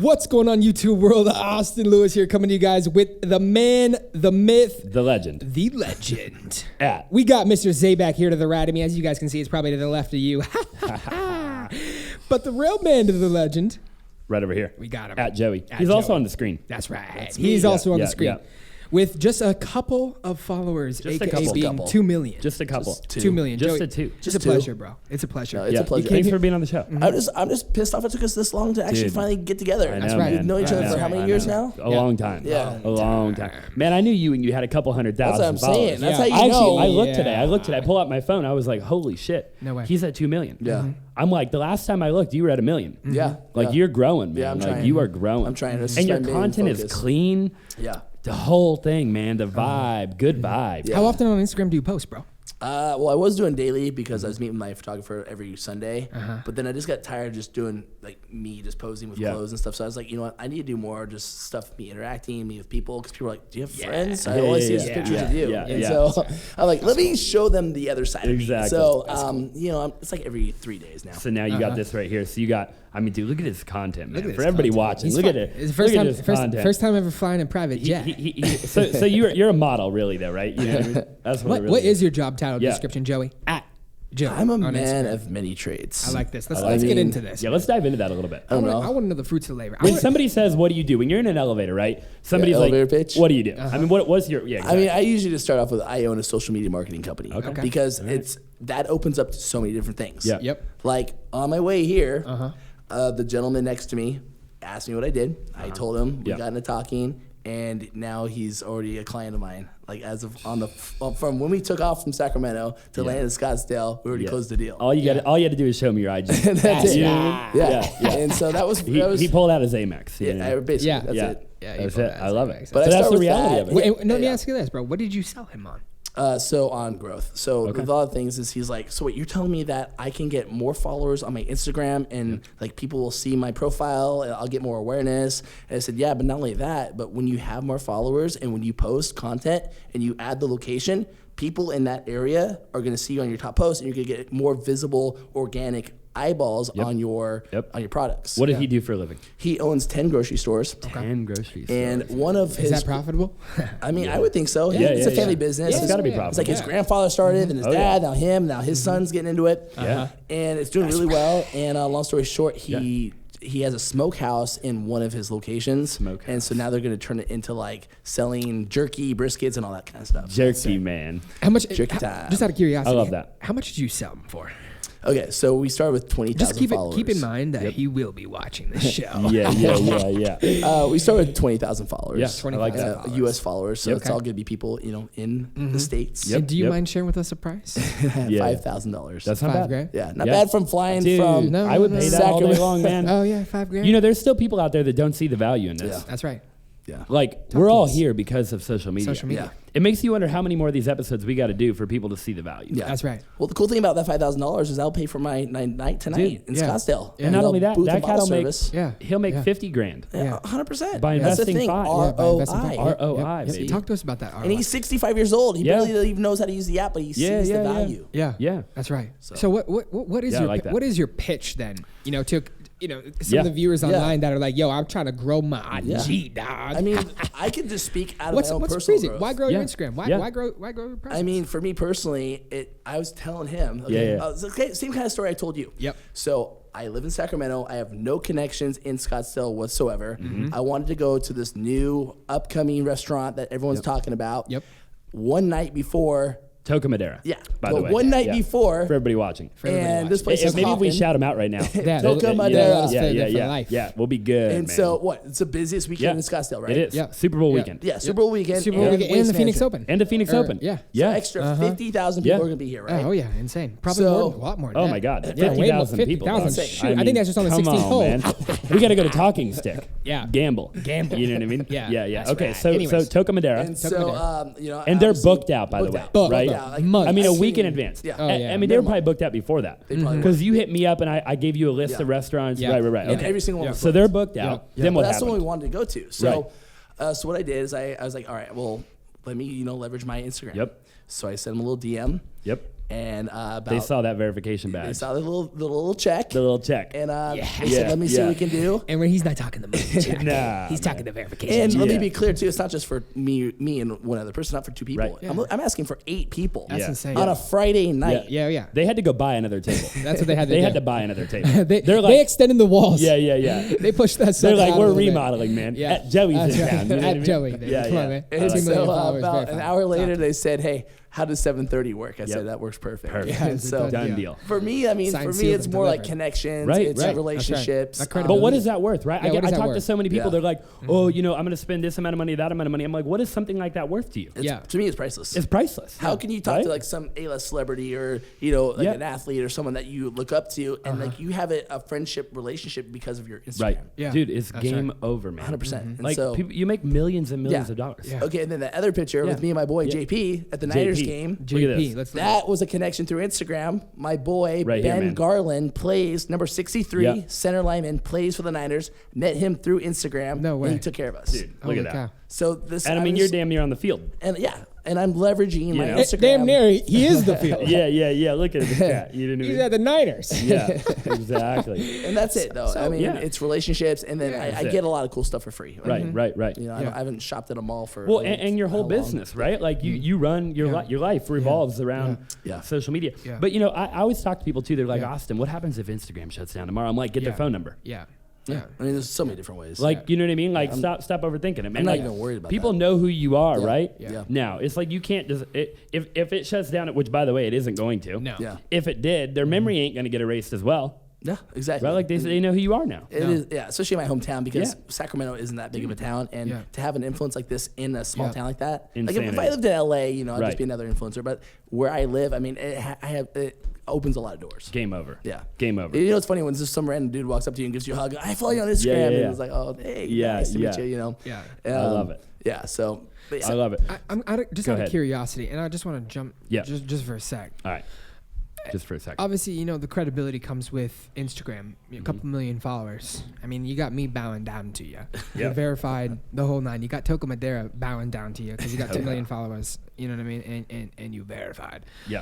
What's going on, YouTube world? Austin Lewis here, coming to you guys with the man, the myth, the legend. We got Mr. Zaback here to the right of me. As you guys can see, it's probably to the left of you. But the real man to the legend, right over here. we got him. At Joey. At He's Joey. also on the screen. That's right. That's He's me. also on Yeah, the screen. yeah. With just a couple of followers, Just a aka couple. being 2 million. Just a couple. Just two. 2 million. Just Joey, a two. It's a Just two. pleasure, bro. It's a pleasure. No, it's a pleasure. Thanks for being on the show. I'm just pissed off it took us this long to actually Dude. finally get together. I know, That's right. man. We've known each other I for know, how many I years know. now? A long time. Yeah. A long time. Man, I knew you when you had a couple 100,000 That's what I'm saying. followers. That's Yeah. how you know. I looked Yeah. today. I pulled out my phone. I was like, holy shit. No way. He's at 2 million. Yeah. I'm like, the last time I looked, you were at 1 million. Yeah. Like, yeah. you're growing, man. Yeah, I'm like, trying. you are growing. I'm trying to And your start being content is focused. clean. Yeah. The whole thing, man. The vibe. Good vibe. Yeah. How often on Instagram do you post, bro? Well, I was doing daily because I was meeting my photographer every Sunday. Uh-huh. But then I just got tired of just doing like me just posing with Yeah. clothes and stuff. So I was like, you know what? I need to do more just stuff, me interacting, me with people. Because people are like, do you have friends? I Yeah, always yeah, see just yeah. pictures Yeah, of you. yeah, and yeah. so I'm like, let me show them the other side Exactly. of me. So, you know, it's like every 3 days now. So now you got this right here. So you got, I mean, dude, look at this content, man. Look at For this everybody content. watching, He's look fun. at it. It's the first Look time, at this content. first time ever flying a private jet. So you're a model, really, though, right? You know what I mean? That's what it really What is your job title Yeah. description, Joey? At Joey. I'm a on man Instagram. of many traits. I like this. Let's I get mean, into this. Yeah, let's dive into that a little bit. I don't know. I want to know the fruits of labor. When somebody says, "What do you do?" When you're in an elevator, right? Somebody's like, elevator pitch? "What do you do?" I mean, what's your? Yeah, I exactly. mean, I usually just start off with I own a social media marketing company. Okay. Because it's that opens up to so many different things. Yeah. Yep. Like on my way here, the gentleman next to me asked me what I did. I told him we Yeah. got into talking, and now he's already a client of mine. Like as of from when we took off from Sacramento to land in Scottsdale, we already closed the deal. all you had to do is show me your IG. That's it. You know what I mean? Yeah. And so that was He pulled out his Amex. You know? yeah, basically Yeah. that's yeah, it. Yeah, that's you it. pulled I out love his it. Amex. But So I that's start the with reality that. of it. Wait, let me Yeah. ask you this, bro. What did you sell him on? So on growth. So with a lot of things is he's like, so what you're telling me that I can get more followers on my Instagram and like people will see my profile and I'll get more awareness. And I said, yeah, but not only that, but when you have more followers and when you post content and you add the location, people in that area are going to see you on your top post and you're going to get more visible organic eyeballs on your products. What did he do for a living? He owns 10 grocery stores. 10 groceries. And one of his Is that profitable? I mean, I would think so. Yeah, It's a yeah, family yeah. business. It's gotta be It's like profitable. his grandfather started, then his Oh, dad, yeah. now him, now his son's getting into it. Yeah. And it's doing really well. And long story short, he has a smokehouse in one of his locations. Smokehouse. And so now they're going to turn it into like selling jerky, briskets, and all that kind of stuff. Jerky, man. How much? Jerky time. Just out of curiosity, I love that. How much did you sell him for? Okay, so we started with 20,000 Just followers. keep in mind that he will be watching this show. Yeah. We started with 20,000 followers. Yeah, I like that. U.S. followers. So it's Okay. all going to be people, in the States. Yep. And do you mind sharing with us a price? Yeah. $5,000. That's not $5 bad. grand. Yeah, not Yeah. bad from flying Dude, from No, I would no, pay no. that all day Sacramento. long, man. Oh yeah, $5 grand. You know, there's still people out there that don't see the value in this. Yeah. That's right. Yeah. Like, we're all to us. here because of social media. Social media. Yeah. It makes you wonder how many more of these episodes we got to do for people to see the value. Yeah. That's right. Well, the cool thing about that $5,000 is I'll pay for my night tonight in yeah. Scottsdale. Yeah. And not they'll only that, booth that and cat bottle will make, service. Yeah. he'll make Yeah. 50 grand. Yeah, 100%. By That's the investing thing. five. Yeah, by investing ROI. five. ROI, Yep. baby. Talk to us about that. And he's 65 years old. He Yeah. barely even knows how to use the app, but he Yeah, sees yeah, the yeah. value. Yeah. Yeah. That's right. So what is Yeah, I your like that. what is your pitch then? To some Yeah. of the viewers Yeah. online that are like, yo, I'm trying to grow my IG, dog. I mean, I can just speak out of what's my own what's personal crazy? growth. Why grow Yeah. your Instagram? Why Yeah. why grow your presence? I mean, for me personally, I was telling him. Yeah, yeah. It's okay, same kind of story I told you. Yep. So I live in Sacramento. I have no connections in Scottsdale whatsoever. Mm-hmm. I wanted to go to this new upcoming restaurant that everyone's talking about. Yep. One night before. Toca Madera. Yeah. By but the way. one night Yeah. before. For everybody watching. And this place is Maybe if we hopping. shout them out right now. Yeah, Toca they'll- Madera. they'll stay there for life. Yeah, we'll be good, And man. so what? It's the busiest weekend in Scottsdale, right? It is. Yeah. Super Bowl Yeah. weekend. Yeah, Super Bowl weekend. Super Bowl weekend and the Phoenix Open. And the Phoenix Open. Yeah. Yeah. Extra 50,000 people Yeah. are going to be here, right? Oh yeah, insane. Probably So- more, a lot more. Than Oh that. my God, Yeah, way more, 50,000 people. 50,000. Insane. Shoot, I think that's just on the come 16th hole. man. We got to go to Talking Stick. Yeah. Gamble. You know what I mean? Yeah, Yeah. that's Okay, right. so Anyways. Toca Madera. And Toca so, Madera. And they're obviously booked out, by the booked way, out. Booked right? out. like, Months. I mean, a I've week in seen- advance. Yeah. Oh, yeah. I mean, they were probably booked out before that. They probably Because you hit me up and I gave you a list Yeah. of restaurants. Yeah. Right. And Okay. every single one. Yeah. was So booked. they're booked out. Yeah. Then what But that's the one we happened? wanted to go to. So, so what I did is I was like, all right, well, let me leverage my Instagram. Yep. So I sent him a little DM. Yep. and about They saw that verification badge. they saw the little check. The little check. And they said, let me see what we can do. And when he's not talking the money check, Nah, he's talking the verification. And check. let me be clear too, it's not just for me and one other person, not for 2 people. Right. Yeah. I'm asking for 8 people That's Yeah. insane. on a Friday night. Yeah. They had to go buy another table. That's what they had to They do. had to buy another table. they They're like, extended the walls. yeah. They pushed that They're stuff like, out a we're little bit. remodeling, man. Yeah. At Joey's That's in right. town. You know what I At mean? Joey, baby. Yeah, Come on, yeah. man. And 2 million so followers, about very an fun. hour later, Top. they said, hey, how does 7:30 work? I said, that works perfect. Perfect. Yeah, And it's a so Done deal. deal. for me, I mean, Signed, for me, sealed, it's and more like delivered. connections. Right, It's right. relationships. That credibility. But what is that worth, right? Yeah, what I is that talk worth? to so many people. Yeah. They're like, oh, you know, I'm going to spend this amount of money, that amount of money. I'm like, what is something like that worth to you? It's- Yeah. To me, it's priceless. It's priceless. How can you talk Right? to like some A-list celebrity or like Yeah. an athlete or someone that you look up to and like you have a friendship relationship because of your Instagram? Right. Yeah. Dude, it's That's game right. over, man. 100%. And Like, so, people, you make millions and millions Yeah. of dollars. Yeah. okay, and then the other picture with me and my boy JP at the Niners game. Look at JP, this. let's That was a connection through Instagram. My boy Right here, Ben man. Garland plays number 63, Yeah. center lineman, plays for the Niners. Met him through Instagram. No way. And he took care of us. Dude, look Holy at that. cow. So this, And I mean, you're damn near on the field. and and I'm leveraging my know? Instagram. Damn near, he is the field. Yeah. Look at this cat. You didn't He's even. at the Niners. Yeah, exactly. And that's it, though. I mean, yeah. it's relationships, and then I That's it. get a lot of cool stuff for free. Right. You know, I haven't shopped at a mall for Well, I don't know and your whole how long. business, right? Like you run your life revolves around Yeah. social media. Yeah. But you know, I always talk to people too. They're like, Yeah. Austin, what happens if Instagram shuts down tomorrow? I'm like, get their phone number. Yeah. Yeah. I mean, there's so many different ways. Like, you know what I mean? Like, stop overthinking it, man. I'm not like, even worried about people that. know who you are, Yeah. right? Yeah. Now, it's like you can't just if it shuts down, which by the way, it isn't going to. No. Yeah. If it did, their memory ain't going to get erased as well, Yeah, exactly. right? Like they know who you are now. It is, especially in my hometown because Yeah. Sacramento isn't that big of a town, and Yeah. to have an influence like this in a small Yeah. town like that, like if Insanity. I lived in LA, you know, I'd Right. just be another influencer. But where I live, I mean, it opens a lot of doors. Game over. Yeah, Game over. You know, it's funny when just some random dude walks up to you and gives you a hug. I follow you on Instagram, yeah. and it's like, oh, hey, nice to meet you. You know, Yeah. I love it. Yeah, so I love it. I'm just Go out of ahead. curiosity, and I just want to jump Yeah. just for a sec. All right. Just for a second. Obviously, you know, the credibility comes with Instagram. A couple million followers. I mean, you got me bowing down to you. You're verified the whole nine. You got Toko Madera bowing down to you because you got 2 million followers. You know what I mean? And you verified. Yeah.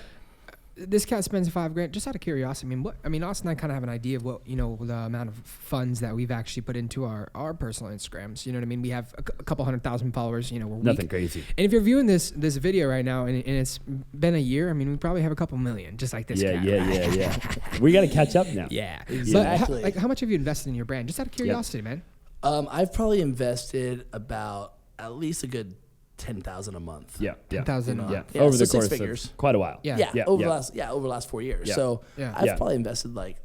This cat spends $5,000. Just out of curiosity, I mean, Austin and I kind of have an idea of what, you know, the amount of funds that we've actually put into our personal Instagrams. You know what I mean? We have a couple 100,000 followers. You know, we're Nothing weak. crazy. And if you're viewing this video right now, and it's been a year, I mean, we probably have a couple million, just like this cat. Yeah. We got to catch up now. Yeah. Exactly. But how much have you invested in your brand? Just out of curiosity, man. I've probably invested about at least a good 10,000 a month. Yeah. 10,000 a month. Yeah. Yeah, Over so the 6 course figures. of quite a while. Yeah. Over the last 4 years. Yeah. So Yeah. I've Yeah. probably invested like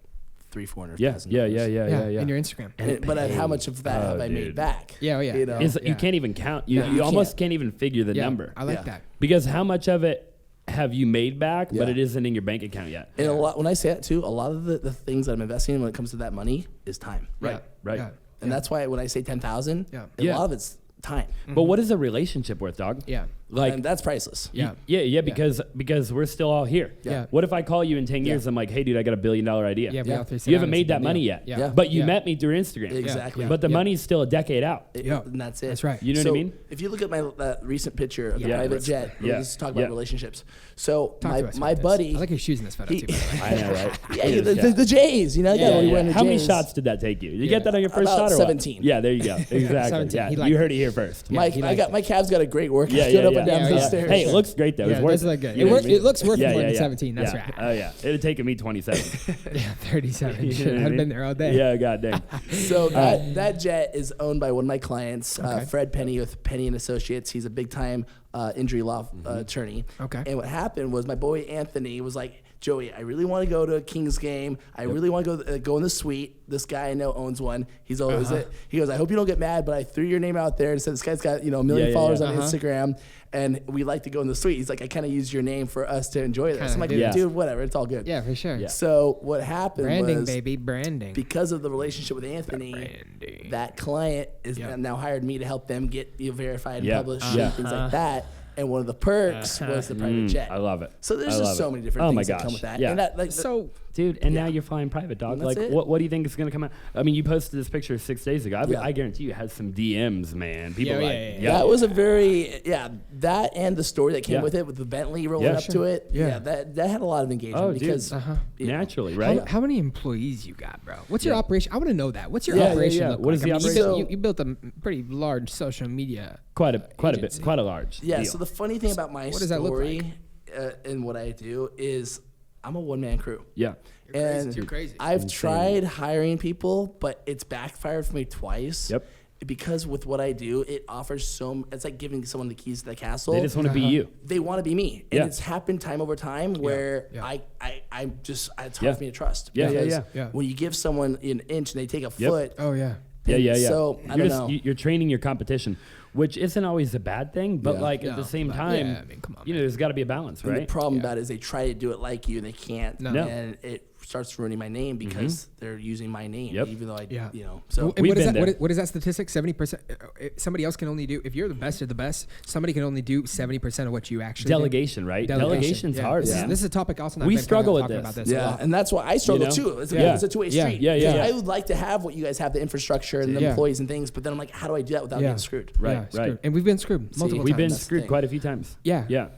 $300,000-400,000. Yeah. In your Instagram. But how much of that have I made dude. back? Yeah, oh, yeah. You know? You can't even count. You you almost can't even figure the Yeah, number. I like Yeah. that. Because how much of it have you made back, but Yeah. it isn't in your bank account yet? And a lot, when I say that too, a lot of the things that I'm investing in when it comes to that money is time. Right. Yeah. And that's why when I say 10,000, Yeah. a lot of it's time. But what is a relationship worth, dog? Yeah. Like, And that's priceless. Yeah. because we're still all here. Yeah. What if I call you in 10 years? I'm like, hey, dude, I got $1 billion idea. Yeah. Yeah. all three sit You down haven't and made it's a that good money deal. yet. Yeah. But you Yeah. met me through Instagram. Exactly. But the money's still a decade out. And that's it. That's right. You know what I mean? If you look at that recent picture of the Yeah. private jet, Yeah. let's talk about Yeah. relationships. So Talk to us my about this. buddy, I like your shoes in this photo he- too. By the way. I know, right? yeah, the J's, you know, Yeah, we yeah. wearing the How many J's. shots did that take you? Did you Yeah. get that on your first About shot or 17. what? Yeah, there you go. Exactly. 17. Yeah, He liked you it. heard it here first. Yeah, he liked My calves got a great workout. Yeah, Going up and down yeah, those yeah. stairs. Hey, it looks great though. Yeah, It's worth does look good. You know what I mean? It looks worth Yeah, more yeah, than yeah. 17. That's Yeah. right. Oh yeah, it'd taken me 27. Yeah, 37. You know Shit, what I I'd have mean? been there all day. Yeah, god dang. So that jet is owned by one of my clients, Fred Penny with Penny and Associates. He's a big time injury law attorney. Okay. And what happened was my boy Anthony was like, Joey, I really want to go to a Kings game. I really want to go in the suite. This guy I know owns one. He's always he goes, I hope you don't get mad, but I threw your name out there and said this guy's got 1 million followers on Instagram, and we like to go in the suite. He's like, I kind of use your name for us to enjoy this. Kinda I'm like, do. Yeah. dude, whatever, it's all good. Yeah, for sure. Yeah. So what happened Branding, was baby, branding. because of the relationship with Anthony, Branding. that client is Yeah. now hired me to help them get verified and Yeah. published Yeah. and things like that. and one of the perks was the private jet. I love it. So there's just so many different things that come with that. Yeah. And that, like, So, dude, and now you're flying private, dog. Like, what do you think is going to come out? I mean, you posted this picture 6 days ago. I guarantee you had some DMs, man. People That was a very, that and the story that came with it, with the Bentley rolling up to it. Yeah, that had a lot of engagement because naturally, right? How many employees you got, bro? What's your operation? I want to know that. What's your operation look like? What is the operation? You built a pretty large social media quite a large deal. So the funny thing about my story and what I do is I'm a one-man crew. Yeah. You're crazy. I've tried hiring people, but it's backfired for me twice. Yep. Because with what I do, it offers it's like giving someone the keys to the castle. They just want to be you. They want to be me. And it's happened time over time where I'm just, it's hard for me to trust. Yeah. When you give someone an inch and they take a foot. Oh, yeah. Yeah. So I don't know. You're training your competition, which isn't always a bad thing, but at the same time, come on, there's got to be a balance, right? And the problem about it is they try to do it like you and they can't. No. And it starts ruining my name because they're using my name, even though So and what is that statistic? 70%. Somebody else can only do, if you're the best of the best, somebody can only do 70% of what you actually Delegation, do. right? Delegation's hard. This is a topic also. We struggle with about this. Yeah, and that's why I struggle too. It's a two-way street. Yeah. I would like to have what you guys have, the infrastructure and the employees and things, but then I'm like, how do I do that without getting screwed? Right. And we've been screwed multiple times. We've been screwed quite a few times. Yeah.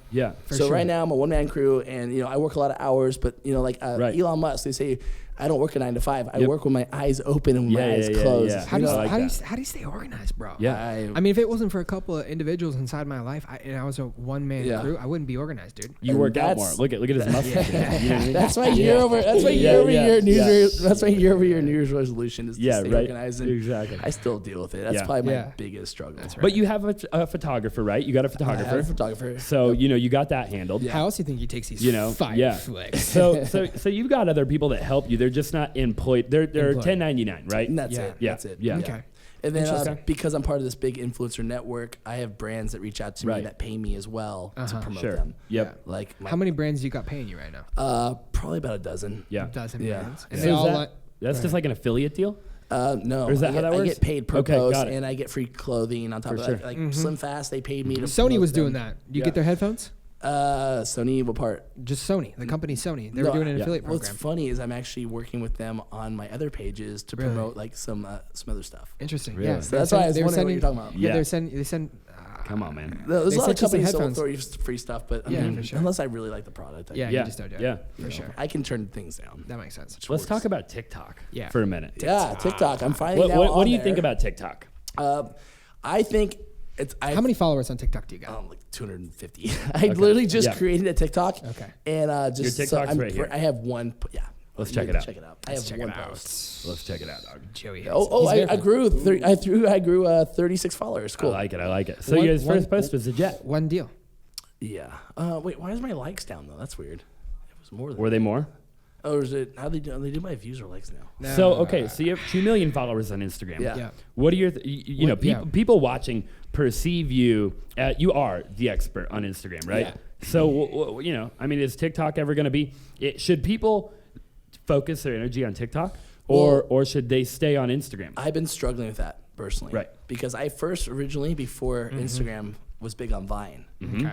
So right now I'm a one-man crew, and I work a lot of hours, but Elon Musk, they say I don't work a 9 to 5. I work with my eyes open and my eyes closed. Yeah. How do you stay organized, bro? Yeah. I mean, if it wasn't for a couple of individuals inside my life, and I was a one-man crew, I wouldn't be organized, dude. You work out more. Look at his muscles. That's my year over year New Year's resolution is to stay organized. And exactly. I still deal with it. That's probably my biggest struggle. That's right. But you have a photographer, right? You got a photographer. I have a photographer. So you got that handled. How else do you think he takes these flicks? So you've got other people that help you. They're just not employed. They're 1099, right? And that's it. Yeah. That's it. Yeah. Okay. And then because I'm part of this big influencer network, I have brands that reach out to me that pay me as well to promote them. Yep. Like how many brands you got paying you right now? Probably about a dozen. Yeah. A dozen brands. And so they all that's just like an affiliate deal? No. Or is that how that works? I get paid per post, and I get free clothing on top of that. Like Slim Fast, they paid me to Sony was doing that. Do you get their headphones? Sony, what part? Just Sony, the company Sony. They were doing an affiliate program. What's funny is I'm actually working with them on my other pages to promote like some other stuff. Interesting. Really? Yeah. So that's why I was wondering what you're talking about. Yeah, they send. Come on, man. There's a lot of companies that will throw you free stuff, but I mean, for sure. unless I really like the product, you just don't do it. Yeah, for sure. I can turn things down. That makes sense. Let's talk about TikTok for a minute. Yeah, TikTok. I'm finally What do you think about TikTok? I think how many followers on TikTok do you got? Like 250. I literally just created a TikTok. Okay. And your TikTok's right here. I have one. Yeah. Let's check it out. Check it out. I have one post. Let's check it out, dog. Joey. I grew. I grew 36 followers. Cool. I like it. So your first post was a jet. One deal. Yeah. Wait. Why is my likes down though? That's weird. It was more. Were they more? Oh, is it? How they do my views or likes now? No. So you have 2 million followers on Instagram. Yeah. What are your people watching perceive you? You are the expert on Instagram, right? Yeah. So I mean, is TikTok ever going to be? Should people focus their energy on TikTok, or should they stay on Instagram? I've been struggling with that personally, right? Because I first originally before Instagram was big on Vine,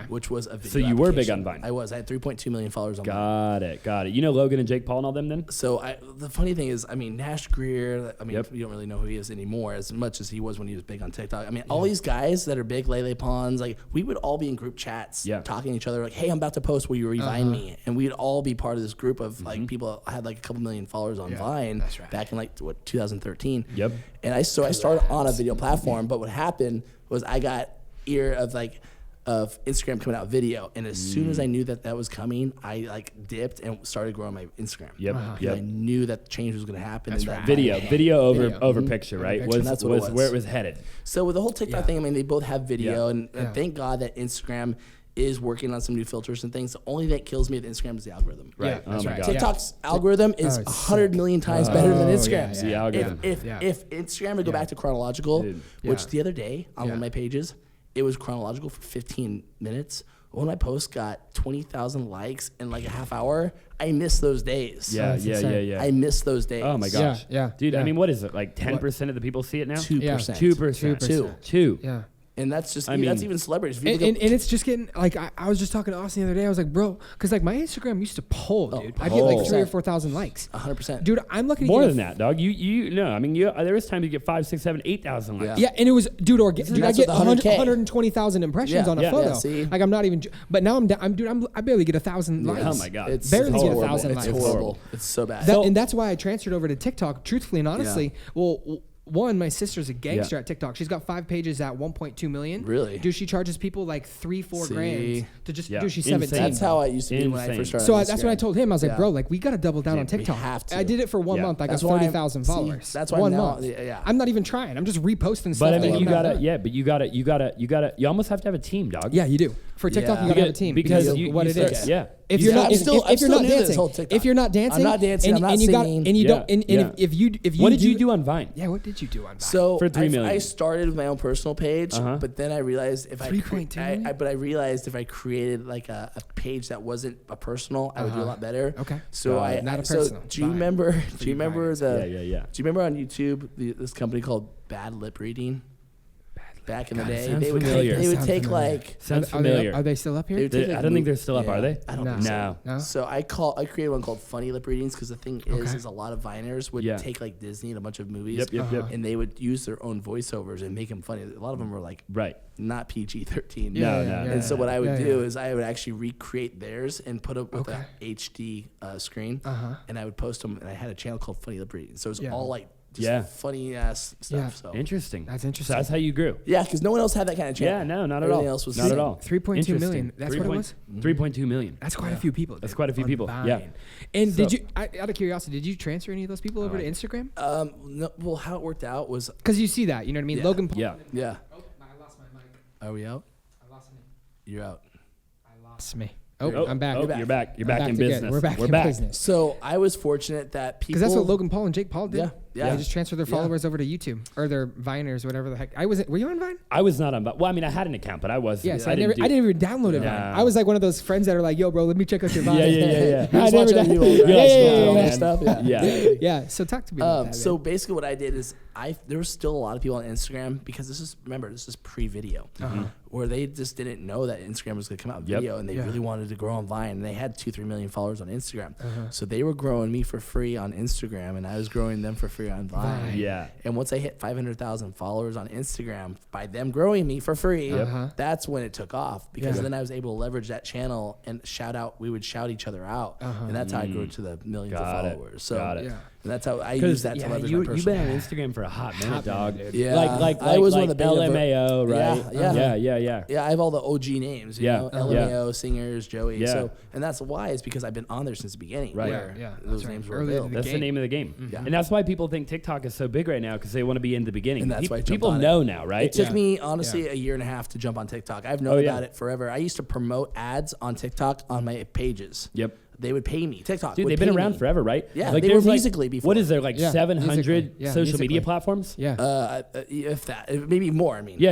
which was a video So you were big on Vine. I was. I had 3.2 million followers on Vine. Got it. You know Logan and Jake Paul and all them then? So the funny thing is, I mean, Nash Greer, you don't really know who he is anymore as much as he was when he was big on TikTok. I mean, all these guys that are big, Lele Pons, like we would all be in group chats talking to each other like, hey, I'm about to post, will you re-Vine me? And we'd all be part of this group of like people that had like a couple million followers on Vine back in like 2013. Yep. And I started on a video platform, but what happened was I got ear of Instagram coming out video, and as soon as I knew that was coming, I like dipped and started growing my Instagram. Yep. I knew that change was going to happen. That's and right. Video over picture, right? That's what it was. Where it was headed. So with the whole TikTok thing, I mean, they both have video, and thank God that Instagram is working on some new filters and things. The only thing that kills me with Instagram is the algorithm. Right. Yeah, that's right. TikTok's algorithm is 100 million times better than Instagram's. The algorithm. If Instagram would go back to chronological, which the other day on one of my pages, it was chronological for 15 minutes. When my post got 20,000 likes in like a half hour, I miss those days. Yeah. I miss those days. Oh my gosh. Yeah. Dude, I mean, what is it? Like 10% of the people see it now? 2%. 2%. 2. Two. Yeah. And that's just, I mean, that's even celebrities. If you And look up- it's just getting like I was just talking to Austin the other day. I was like, bro, because like my Instagram used to pull, dude. I get like 3,000 or 4,000 likes. 100%. Dude, I'm looking More at than that, dog. You no. I mean, there was times you get 5, 6, 7, 8,000 likes. Yeah, and it was, dude, I that's get with 100K. 120,000 impressions Yeah, on a yeah, photo. yeah, see? Like I'm not even, but now I barely get 1,000 likes. Oh my god. It's Barely get horrible. 1,000 It's likes. horrible. Horrible. It's so bad. And that's why I transferred over to TikTok, truthfully and honestly. Well, one, my sister's a gangster at TikTok. She's got 5 pages at 1.2 million. Really? Dude, she charges people like 3-4 grand to just do. She's Insane. 17. That's how I used to be when I Insane. first started. So on that's what I Instagram. told him. I was like, Yeah. bro, like we got to double down on we TikTok. have to. I did it for 1 month. I got That's why 30,000 see, followers. that's why 1 now- month. yeah. I'm not even trying. I'm just reposting stuff. But I that mean, I'm you not gotta, doing. yeah. But you gotta. You almost have to have a team, dog. Yeah, you do. For TikTok, Yeah. you gotta have a team because of you- what you it start- is. yeah. If You you're start- not, I'm still- if you're I'm not still new to this dancing, whole TikTok. if you're not dancing, I'm not dancing, and, I'm not and you got, singing. and you Yeah, don't, and yeah. if you What did you do on Vine? Yeah, what did you do on Vine? So For 3 million. I started with my own personal page, Uh-huh. but then I realized if 3.2 million? but I realized if I created like a page that wasn't a personal, I would do a lot better. Okay. So Not a so personal. do you Vine. remember? Do Free you remember Vine. the? Yeah. Do you remember on YouTube this company called Bad Lip Reading? Back in the day, sounds they would familiar. they would Sounds take familiar. like. Sounds Are they familiar. up- Are they still up here? They would take, like, I don't think they're still up, are they? I don't No. think so. No. No? So I created one called Funny Lip Readings because the thing Okay. is a lot of Viners would Yeah. take like Disney and a bunch of movies, Yep. and they would use their own voiceovers and make them funny. A lot of them were like Right. not PG-13. No, no, And so what I would Yeah, do yeah. is I would actually recreate theirs and put it with Okay. a HD screen, Uh-huh. and I would post them. And I had a channel called Funny Lip Readings, so it was Yeah. all like just Yeah. funny ass stuff. Yeah. So Interesting. That's So interesting. that's how you grew. yeah, because no one else had that kind of channel. Yeah, no, not at Everything all. else was Not at all. 3.2 million. Interesting. That's what it was? 3.2 million. That's quite a few people. That's dude, quite a few on people, Vine. yeah. And So- did you, out of curiosity, did you transfer any of those people over to Instagram? No, well, how it worked out was Because you see that, you know what I mean? Yeah. Logan Paul. Yeah. yeah. Oh, I lost my mic. Are we out? I lost me. You're out. I lost me. Oh, I'm back. Oh, you're back. You're back in to good. business. We're back in business. So I was fortunate that people. Because that's what Logan Paul and Jake Paul did. Yeah, yeah. They just transferred their Yeah. followers over to YouTube or their Viners, whatever the heck. Were you on Vine? I was not on. Well, I mean, I had an account, but I wasn't. Yes, I didn't. I didn't even download it. No. Vine. I was like one of those friends that are like, "Yo, bro, let me check out your Vine." Yeah. You I just never watch other done- people, Yeah, right? yeah, Scroll yeah, through all yeah. that stuff. Yeah. Yeah. Yeah. So talk to me about that. So man. basically, what I did is there was still a lot of people on Instagram because this is pre-video, where they just didn't know that Instagram was going to come out with Yep. video, and they Yeah. really wanted to grow on Vine, and they had 2-3 million followers on Instagram, so they were growing me for free on Instagram, and I was growing them for free on Vine. Yeah. And once I hit 500,000 followers on Instagram, by them growing me for free, that's when it took off because Yeah. then I was able to leverage that channel and we would shout each other out, and that's how I grew to the millions Got of it. followers. So Got it. Yeah. and that's how I use Because that to leverage my you've personal. been on Instagram for a hot minute, dog. Yeah. Like I was one like of the beta LMAO, right? Yeah. Yeah. Yeah, I have all the OG names, you Yeah, know, yeah. LMAO, Singers, Joey. Yeah. So, and that's why is because I've been on there since the beginning. Right. Where Yeah, those that's right. names were Early in the available. That's the game. name of the game. Yeah. And that's why people think TikTok is so big right now because they want to be in the beginning. And that's why I jumped people on it. know now, right? It took Yeah. me honestly a year and a half to jump on TikTok. I've known Oh, yeah. about it forever. I used to promote ads on TikTok on my pages. Yep. They would pay me. TikTok. Dude, would they've been pay around me. forever, right? Yeah, like they were there's Musical.ly before. What is there, like Yeah, 700 Musical.ly. Yeah, social media Musical.ly. platforms? Yeah. If that, maybe more. I mean. Yeah.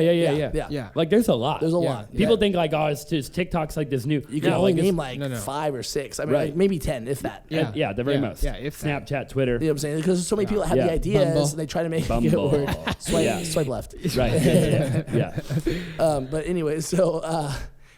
Yeah. Like there's a lot. There's a Yeah. lot. People Yeah. think like, oh, it's just TikTok's like this new. You can No, only it's- name like No. 5 or 6. I mean, Right. like maybe 10, if that. Yeah. Yeah, the very Yeah. most. Yeah, if that. Snapchat, Twitter. You know what I'm saying? Because there's so many people that have Yeah. the ideas Bumble. and they try to make Bumble. it work. Swipe, Yeah. swipe left. Right. Yeah. But anyway, so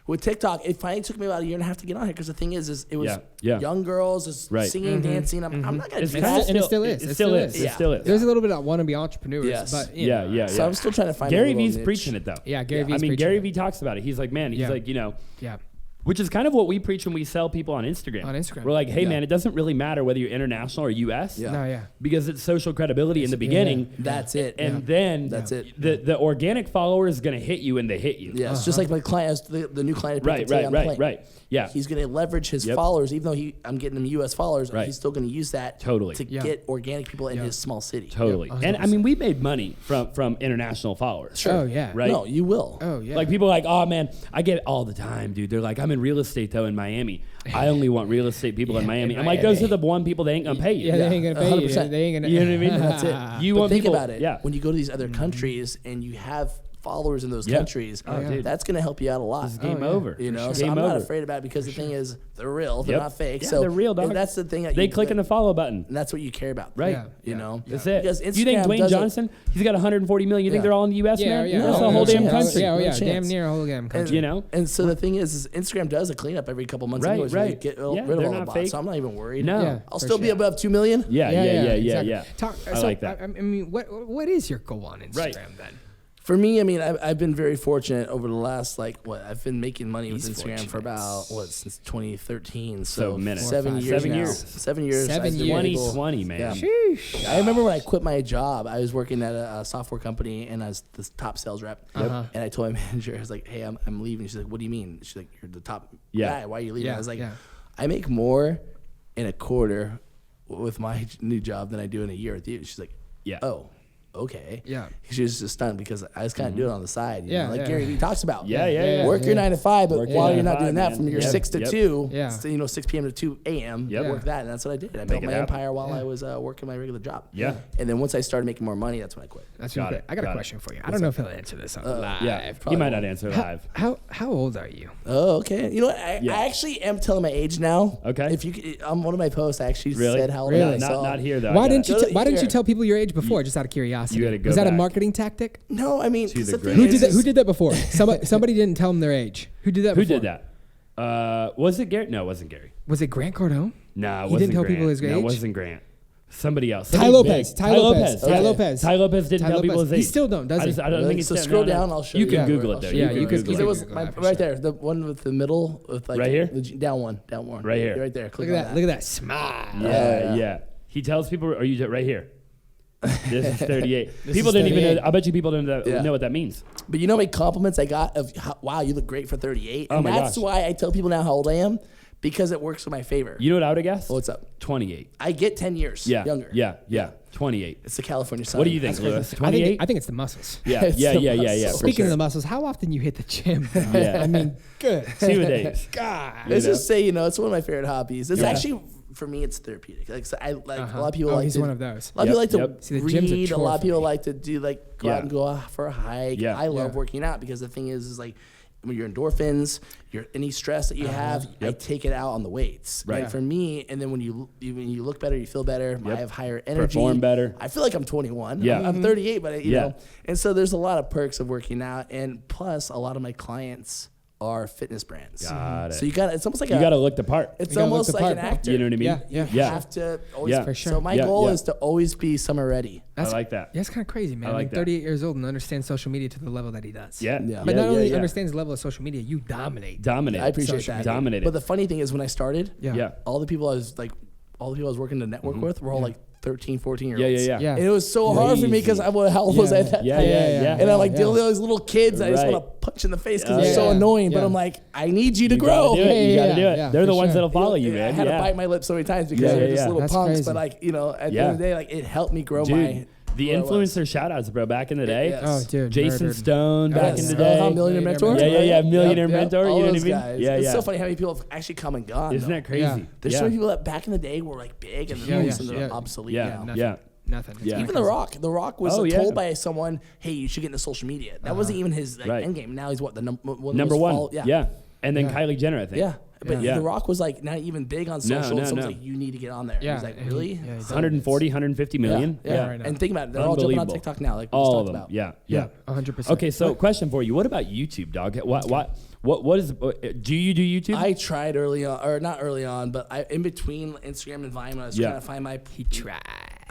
with TikTok, it finally took me about a year and a half to get on here because the thing is it was Yeah. young girls just Right. singing, dancing. I'm not gonna It's do kinda that. And it still is. It still is. Yeah. It still is. There's a little bit of wannabe entrepreneurs, Yes. but you Yeah, know. yeah. So I'm still trying to find Gary a little V's niche. preaching it though. Yeah, Gary I V's mean, preaching Gary it. V talks about it. He's like, man, he's Yeah. like, you know, Yeah. which is kind of what we preach when we sell people on Instagram. On Instagram. We're like, hey, Yeah. man, it doesn't really matter whether you're international or U.S. Yeah. No, yeah. because it's social credibility in the yeah. beginning. That's it. And then That's it. The organic follower is going to hit you and they hit you. Yeah, it's just like my client, the new client. I picked up today on the plane. Right. Yeah. He's going to leverage his Yep. followers, even though I'm getting him U.S. followers. Right. He's still going to use that Totally. to Yeah. get organic people in his small city. Totally. Yep, And I mean, we made money from international followers. Sure. Oh, yeah. Right. No, you will. Oh, yeah. Like people are like, oh man, I get it all the time, dude. They're like, I'm in real estate though in Miami. I only want real estate people in Miami. in I'm like, those are Miami. the one people they ain't gonna pay you. Yeah, they ain't gonna pay you. 100%. They ain't gonna. You know what I mean? That's it. You But want think people, about it. Yeah. When you go to these other countries and you have followers in those countries, that's going to help you out a lot. It's game over. You know, so game I'm over. not afraid about it because the thing is, they're real. They're not fake. Yeah, so they're real, dog. and that's the thing. That they click on the follow button. And that's what you care about. Right. Yeah. You know? That's it. Because You think Instagram Dwayne doesn't- Johnson, he's got 140 million. You think they're all in the U.S., man? Yeah, That's no, the whole no damn chance. country. Yeah, No damn chance. near a whole damn country. You know? And so the thing is Instagram does a cleanup every couple months. Right, anyways, where they right. get Yeah, rid of they're all the not bots. fake. So I'm not even worried. No. Yeah, I'll for still be sure. above 2 million. Yeah. Talk, I like that. I mean, what is your goal on Instagram Right. then? For me, I mean, I've been very fortunate over the last I've been making money with Instagram for about since 2013. So minute. 7 years. 7 now. years. 7 years. 7 I've been years. able- 2020, man. Yeah. Sheesh. I remember when I quit my job, I was working at a software company and I was the top sales rep. Uh-huh. And I told my manager, I was like, hey, I'm leaving. She's like, what do you mean? She's like, you're the top Yeah. guy. Why are you leaving? Yeah, I was like, yeah. I make more in a quarter with my new job than I do in a year with you. She's like, Yeah. oh, okay. Yeah. She was just stunned because I was kind of doing it on the side. You know, like yeah. Gary Vee talks about. Yeah. Work your 9 to 5, but Work your while 9 you're to not 5, doing that man. from your Yep, 6 to yep. 2, Yeah. so, 6 p.m. to 2 a.m., Yep. work that. And that's what I did. I Make built it my happen. empire while I was working my regular job. Yeah. And then once I started making more money, that's when I quit. That's Got really it, great. I got got a it. question for you. I don't know if he'll answer this on live. Yeah. probably You might not won't. answer live. How old are you? Oh, okay. You know what? I actually am telling my age now. Okay. If you on one of my posts, I actually Really? said how old Really? I am. Not here, though. Why I didn't you gotta- Go to Why didn't you here. tell people your age before? Just out of curiosity. You gotta go Was that a back. marketing tactic? No, I mean, To the the great- thing Who is, did that? Who is- did that before? Somebody didn't tell them their age. Who did that? Who before? did that? Was it Gary? No, it wasn't Gary. Was it Grant Cardone? No, it He wasn't didn't tell Grant. people his No, age? it wasn't Grant. Somebody else. Ty Somebody Lopez. big. Ty Lopez. Ty Lopez. Ty Lopez didn't Ty tell people Lopez. his age. He still don't, does he? I don't Really? think it's So no, scroll no. down, I'll show You you. can Yeah, Google I'll it though. show you. Yeah, can you could- Google Because it. it was Google that for right sure. there, the one with the middle, with like Right here? down one. Right here. Right there. Click Look on at that. Look at that smile. Yeah. He tells people, or you right here. This is 38. People is didn't even 38. know. I bet you people didn't Yeah. know what that means. But you know how many compliments I got of wow, you look great for 38. Oh And my that's gosh. why I tell people now how old I am, because it works in my favor. You know what I would have guessed? What's up? 28. I get 10 years younger. Yeah. 28. It's the California sun. What do you think, That's crazy. Lewis? I 28? think it's the muscles. Yeah. It's the For muscles. Speaking sure. of the muscles, how often you hit the gym? Yeah. I mean, good. 2 days. God. Let's know? just say, it's one of my favorite hobbies. It's Yeah. actually, for me, it's therapeutic. Like, so I like a lot of people Oh, like he's to, one of those. A lot of people like to Yep. See, the gym's a read. A chore lot of for people me. like to do go out and go for a hike. Yeah. I love Yeah. working out because the thing is like when your endorphins, any stress that you have, I take it out on the weights. Right. And for me, and then when you look better, you feel better. I have higher energy. Perform better. I feel like I'm 21. Yeah. I'm 38, but you Yeah. know. And so there's a lot of perks of working out, and plus a lot of my clients are fitness brands. Got it. So it's almost like You got to look the part. it's You gotta almost look the like part, an bro. actor. You know what I mean? Yeah. You have to always. Yeah. For sure. So my Yeah, goal yeah. is to always be summer ready. I like that. Yeah, it's kind of crazy, man. I like that. 38 years old and understands social media to the level that he does. Yeah. Yeah. But not only yeah. understands the level of social media, you dominate. Dominate. I appreciate Social that. media. Dominated. But the funny thing is, when I started, Yeah. all the people I was working to network with were all like 13, 14 year olds. Yeah. Yeah. And it was so hard for me because how old was I at that Yeah, time? yeah. And I'm like Yeah. dealing with all these little kids. I just Right. want to punch in the face because Oh, they're so yeah. annoying. But Yeah. I'm like, I need you to You grow. gotta do it. You Yeah, gotta do it. yeah, They're the for ones sure. that'll follow you, I man. had Yeah. to bite my lip so many times because Yeah, they're yeah, just yeah. little That's punks. crazy. But at the Yeah. end of the day, it helped me grow Dude, my. the where I was. influencer shout-outs, bro, back in the day. Yes. Oh, dude. Jason murdered. Stone back Yes. in the day. Millionaire Mentor. Yeah. Millionaire Mentor. All You know what I those mean? guys. Yeah, It's yeah. so funny how many people have actually come and gone. Isn't though. that crazy? Yeah. There's so many people that back in the day were like big and Yeah, then yeah, they're yeah. obsolete Yeah, now. Nothing. yeah. Nothing. It's Yeah. kinda Even The Rock. The Rock was Oh, yeah. told by someone, "Hey, you should get into social media." That wasn't even his Right. end game. Now he's what the Number most one. follow- Yeah. And then Yeah. Kylie Jenner, I think. Yeah. But Yeah. The Rock was like not even big on social. no, Someone's no. like, "You need to get on there." Yeah. He's like, and "Really?" he- yeah, he's 140, 150 million. Yeah. right now. And think about it. They're all jumping on Unbelievable. TikTok now, like we All just of talked them. about. Yeah. 100%. Okay, so question for you. What about YouTube, dog? What is, do you do YouTube? I tried early on, or not early on, but in between Instagram and Vine, when I was Yeah. trying to find my, He tried.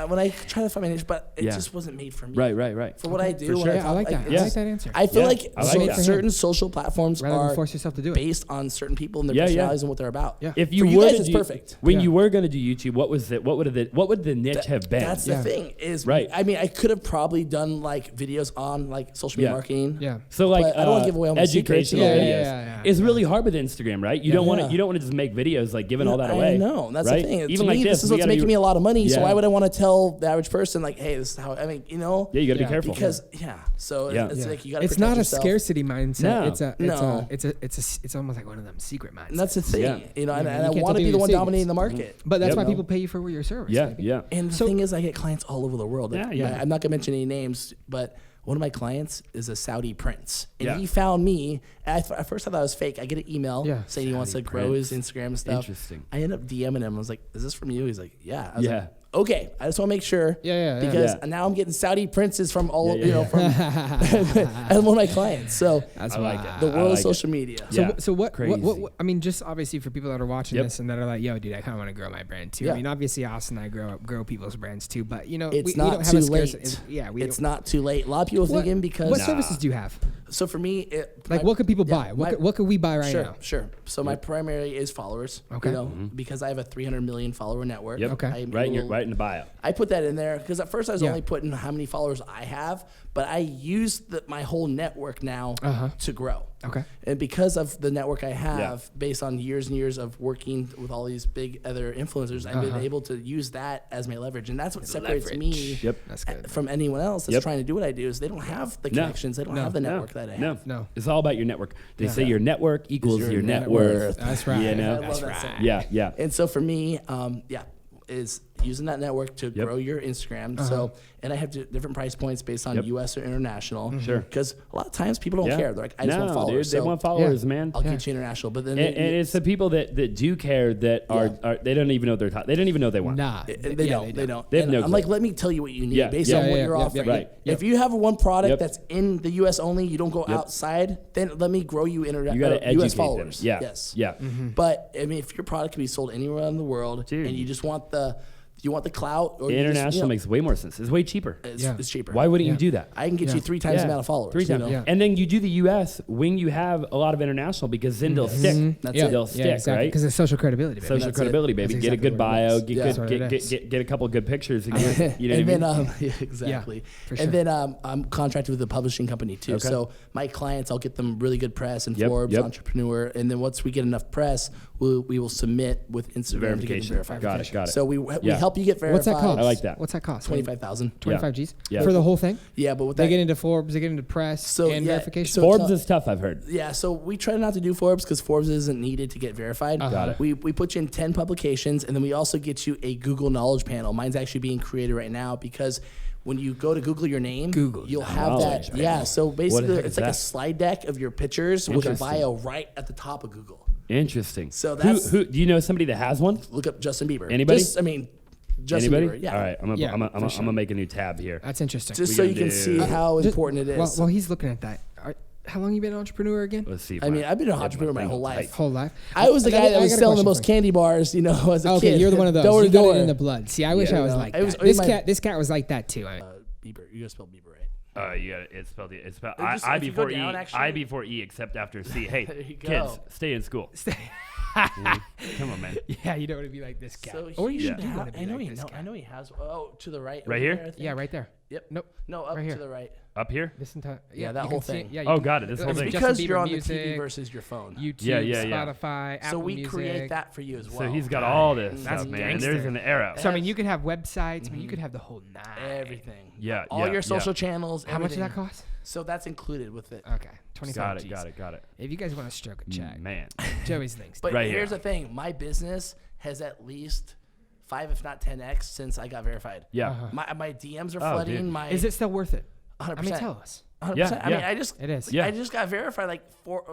when I tried to find my niche, but it Yeah. just wasn't made for me. Right. For what I do, For when sure. I Yeah, I talk, like that. it's- I like that answer. I feel Yeah, like, I like that. certain social platforms Rather are than force yourself to do it. based on certain people and their Yeah, yeah. personalities and what they're about. Yeah. If For you you were guys, to it's do- perfect. When Yeah. you were going to do YouTube, what would the niche have been? That's Yeah. the thing is, Right. I mean, I could have probably done like videos on like social media Yeah. marketing. Yeah. So like But I don't wanna give away all my secrets. educational Yeah, videos. yeah. It's really hard with Instagram, right? You don't want Yeah. to just make videos like giving all that away. I know. That's right? the thing. Even to like me, this is we what's gotta making be- me a lot of money. So Yeah. why would I want to tell the average person like, hey, this is how, I mean, you know? Yeah, you got to Yeah. be careful. Because, so Yeah. it's Yeah. like you got to It's protect not yourself. a scarcity mindset. No. No. It's almost like one of them secret mindsets. And that's the thing. Yeah. You know, Yeah, and you I can't want tell to be people the one your dominating the secrets. market. But that's Yep. why You know? people pay you for your service. yeah, baby. yeah. And the thing is, I get clients all over the world. Like, Yeah. I'm not gonna mention any names, but one of my clients is a Saudi prince, and Yeah. he found me. At first, I thought it was fake. I get an email saying he wants to Saudi grow his prince. Instagram and stuff. Interesting. I end up DMing him. I was like, "Is this from you?" He's like, "Yeah." I was Yeah. like, okay, I just want to make sure. Yeah. Because Yeah. now I'm getting Saudi princes from all, Yeah. from as one of my clients. So That's I like wild. it. the I world like of social media. Yeah. So what, Crazy. I mean, just obviously for people that are watching Yep. this and that are like, yo, dude, I kind of want to grow my brand too. Yeah. I mean, obviously, Austin and I grow people's brands too, but you know, It's we not don't have too a late. scarcity. It's not too late. A lot of people thinking because what services do you have? so for me, What could people buy? What could we buy right now? Sure. So my primary is followers. Okay. You know, because I have a 300 million follower network. Yep. Okay. I'm Right able- in the bio. I put that in there because at first I was Yeah. only putting how many followers I have, but I use my whole network now to grow. Okay. And because of the network I have, based on years and years of working with all these big other influencers, I've been able to use that as my leverage. And that's what separates me Yep. That's good. from anyone else that's Yep. trying to do what I do is they don't have the connections. They don't have the network that I have. No. No. It's all about your network. They say your network equals your net worth. That's right. You know? I love that saying. Yeah. And so for me, is using that network to grow your Instagram. So, and I have different price points based on U.S. or international. Sure. Because a lot of times people don't Yeah. care. They're like, I just want followers. Dude, they So want followers, man. I'll get you international. But then And it's the people that do care that are they don't even know they're they don't even know they want. Nah. They don't. They have And no I'm clue. like, let me tell you what you need Yeah. based Yeah, on what yeah, you're yeah, offering. right. If you have one product Yep. that's in the U.S. only, you don't go outside, then let me grow you You got to educate U.S. them. followers. Yeah. Yes. Yeah. But I mean, if your product can be sold anywhere in the world, Dude. and you just want the clout, or International makes way more sense. It's way cheaper. it's cheaper. Why wouldn't you do that? I can get you 3 times the amount of followers. 3 times. You know? And then you do the U.S. when you have a lot of international because then they'll stick. That's yeah. it. They'll stick, exactly. right? Because it's social credibility, baby. Social That's credibility, it. baby. That's Get a exactly good what it bio. is. Get, That's what it is. get a couple good pictures. And get, you know And what I mean? then exactly. for And then I'm contracted with a publishing company too. Okay. So my clients, I'll get them really good press in Yep, Forbes, yep. Entrepreneur, and then once we get enough press, we will submit with Instagram to get them Verification. verified. Got it. So we Yeah. help you get verified. What's that cost? I like that. What's that cost? 25,000. 25 G's Yeah. for the whole thing. Yeah, but with They that, get into Forbes, they get into press So, and yeah, verification. so- Forbes is tough, I've heard. yeah, so we try not to do Forbes because Forbes isn't needed to get verified. Got it. We put you in 10 publications, and then we also get you a Google Knowledge Panel. Mine's actually being created right now because when you go to Google your name, you'll have Knowledge that. Panel. Yeah, so basically heck is it's like that? a slide deck of your pictures with a Interesting. bio right at the top of Google. Interesting. So that's- who do you know somebody that has one? Look up Justin Bieber. Anybody? Justin Anybody? Bieber. Yeah. All right, I'm Yeah, gonna make a new tab here. That's interesting. Just We so gonna you can do- see how Just- important it is. While he's looking at that, how long you been an entrepreneur again? Let's see. If I mean, my- I've been an if entrepreneur my thing whole will life. type. Whole life. I was the And guy that I was got a selling the question most for you. candy bars, as a Okay, kid. you're the one of those. Door You to got door. it in the blood. See, I wish I was no, like it was- that. it was This cat was like that too. Bieber. You gotta spell Bieber right. You got it. It's spelled. just- I if you go before E. down, actually- I before E, except after C. Hey, There you kids, go. stay in school. Come on, man. Yeah, you don't want to be like this cat. So Or you he should do ha- want to be I know like he this know. cat. I know he has. Oh, to the right. Right over here? there, I think. Yeah, right there. Yep. Nope. No, up Right here. to the right. Up here? This entire Yeah, that you whole can see it. thing. Yeah, Oh, you got can- it. This it's whole thing. Justin Because Bieber you're on the music, TV versus your phone. YouTube, Yeah. Spotify, Apple So we Music. create that for you as well. So he's got all this That's stuff, man. gangster. There's an arrow. So I mean, you could have websites. I mean, you could have the whole nine. everything. Yeah, All yeah, your social yeah. channels. How much does that everything. cost? So that's included with it. Okay, 25 Got it. If you guys want to stroke a check, Man. Joey's links. But Right here's here. the thing: my business has at least 5, if not 10x, since I got verified. Yeah. My DMs are Oh, flooding. dude. My Is it still worth it? 100%. I mean, tell us. 100%. Yeah, I mean, yeah. I just It is. Yeah. I just got verified like 4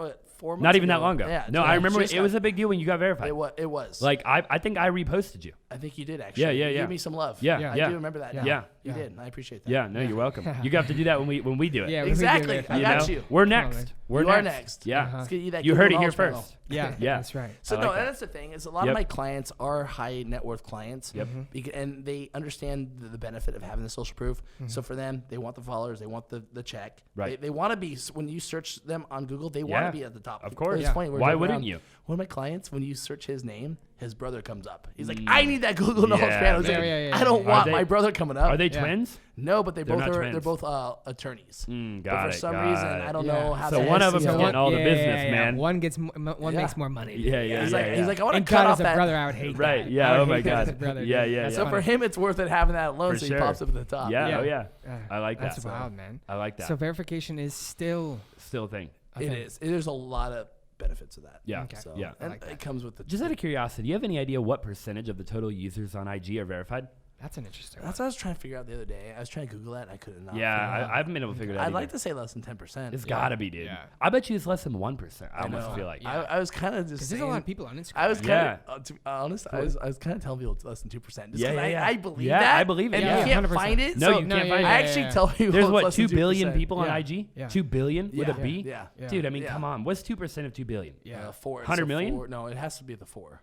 months. Not even ago. that long ago. Yeah. No, I remember just it was got- a big deal when you got verified. It was. Like I think I reposted you. I think you did actually. Yeah, You yeah. gave me some love. Yeah, I yeah. do remember that. Yeah. now. Yeah. You Yeah. did. I appreciate that. Yeah, no, you're welcome. You have to do that when we do it. Yeah, we Exactly. do it. I You got know? you. We're Come on, next. man. We're You are next. Yeah. Let's get you that You heard it Google here Knowledge Panel. first. Yeah, Yeah. that's right. So I like no, that. that's the thing is a lot Yep. of my clients are high net worth clients. Yep. And they understand the benefit of having the social proof. So for them, they want the followers, they want the check. Right. They want to be when you search them on Google, they want Yeah. to be at the top. Of course. It's Yeah. funny, we're Why joking wouldn't around. you? One of my clients, when you search his name, his brother comes up. He's like, I need that Google Knowledge Yeah, Panel. He's man. like, Yeah. I don't Are want they- my brother coming up. Are they Yeah. twins? No, but They're they're not they're twins. both attorneys. Got But it. for some got reason, it. I don't Yeah. know how. So the one of them's SEO getting all the business, man. One gets one Yeah. makes more money. Yeah, yeah, He's yeah. like, yeah. he's like, I want to And cut God, off as a that. brother, I would hate Right, that. yeah, I would oh my hate that as a God. brother, Yeah, dude. yeah, That's yeah. So for funny. him, it's worth it having that alone, For so sure. he pops up at the top. Yeah, Yeah. oh yeah. I like that. That's wild, man. I like that. So verification is still Still a thing. a It thing. is. There's a lot of benefits of that. Yeah. Okay. So, Yeah. and like that. it comes with the. Just out of curiosity, do you have any idea what percentage of the total users on IG are verified? That's an interesting That's what I was trying to figure out the other day. I was trying to Google that and I couldn't. Yeah, I haven't been able to figure it out. I'd like to say less than 10%. It's gotta be, dude. Yeah. I bet you it's less than 1%. I almost feel like. I was kind of just because saying. there's a lot of people on Instagram. I was kind of, to be honest, Cool. I was kind of telling people it's less than 2%. Yeah. I believe Yeah, that. I believe it. And Yeah. you can't 100%. find it. No, so you can't find it. I actually tell people There's it's what, less 2 than billion 2%. people on Yeah. IG? Yeah. 2 billion with a Yeah. B? Yeah. Dude, I mean, Yeah. come on. What's 2% of 2 billion? Yeah. 4. 100 million? 4, no, it has to be the 4.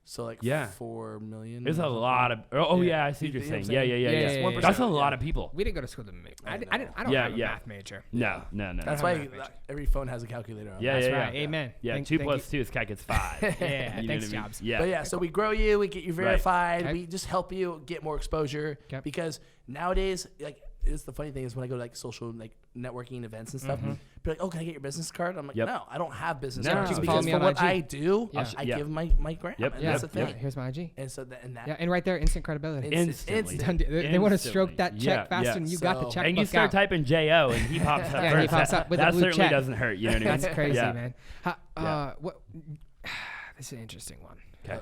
So like 4 million. There's a lot of. Oh, yeah, I see what you're You know what saying. I'm Yeah. saying? It's 1%. That's a lot of people. We didn't go to school to make. I don't Yeah, have a yeah. math major. No. That's I why don't know. every phone has a calculator on it. Yeah, That's yeah, right. yeah. Amen. Yeah, Thank 2 you. plus 2 is cat gets 5. Yeah, You know thanks, what I mean? Jobs. Yeah. But yeah, so we grow you, we get you verified, Okay. we just help you get more exposure. Okay. Because nowadays, like, it's the funny thing is when I go to like social like networking events and stuff, people are like, "Oh, can I get your business card?" I'm like, Yep. "No, I don't have business No, cards just follow because me for on what IG. I do, Yeah. I Yeah. give my gram, Yep. and Yeah, that's the thing." yeah. Here's my IG. And so that, Yeah, and right there, instant credibility. Instantly. Done. They want to stroke Instantly. that check Yeah, faster yeah. than you got the So- check. And you start typing JO and he pops up Yeah, first. he pops up with a that blue certainly check. doesn't hurt. You know what I mean? That's crazy, Yeah. man. Yeah. What? This is an interesting one. Okay.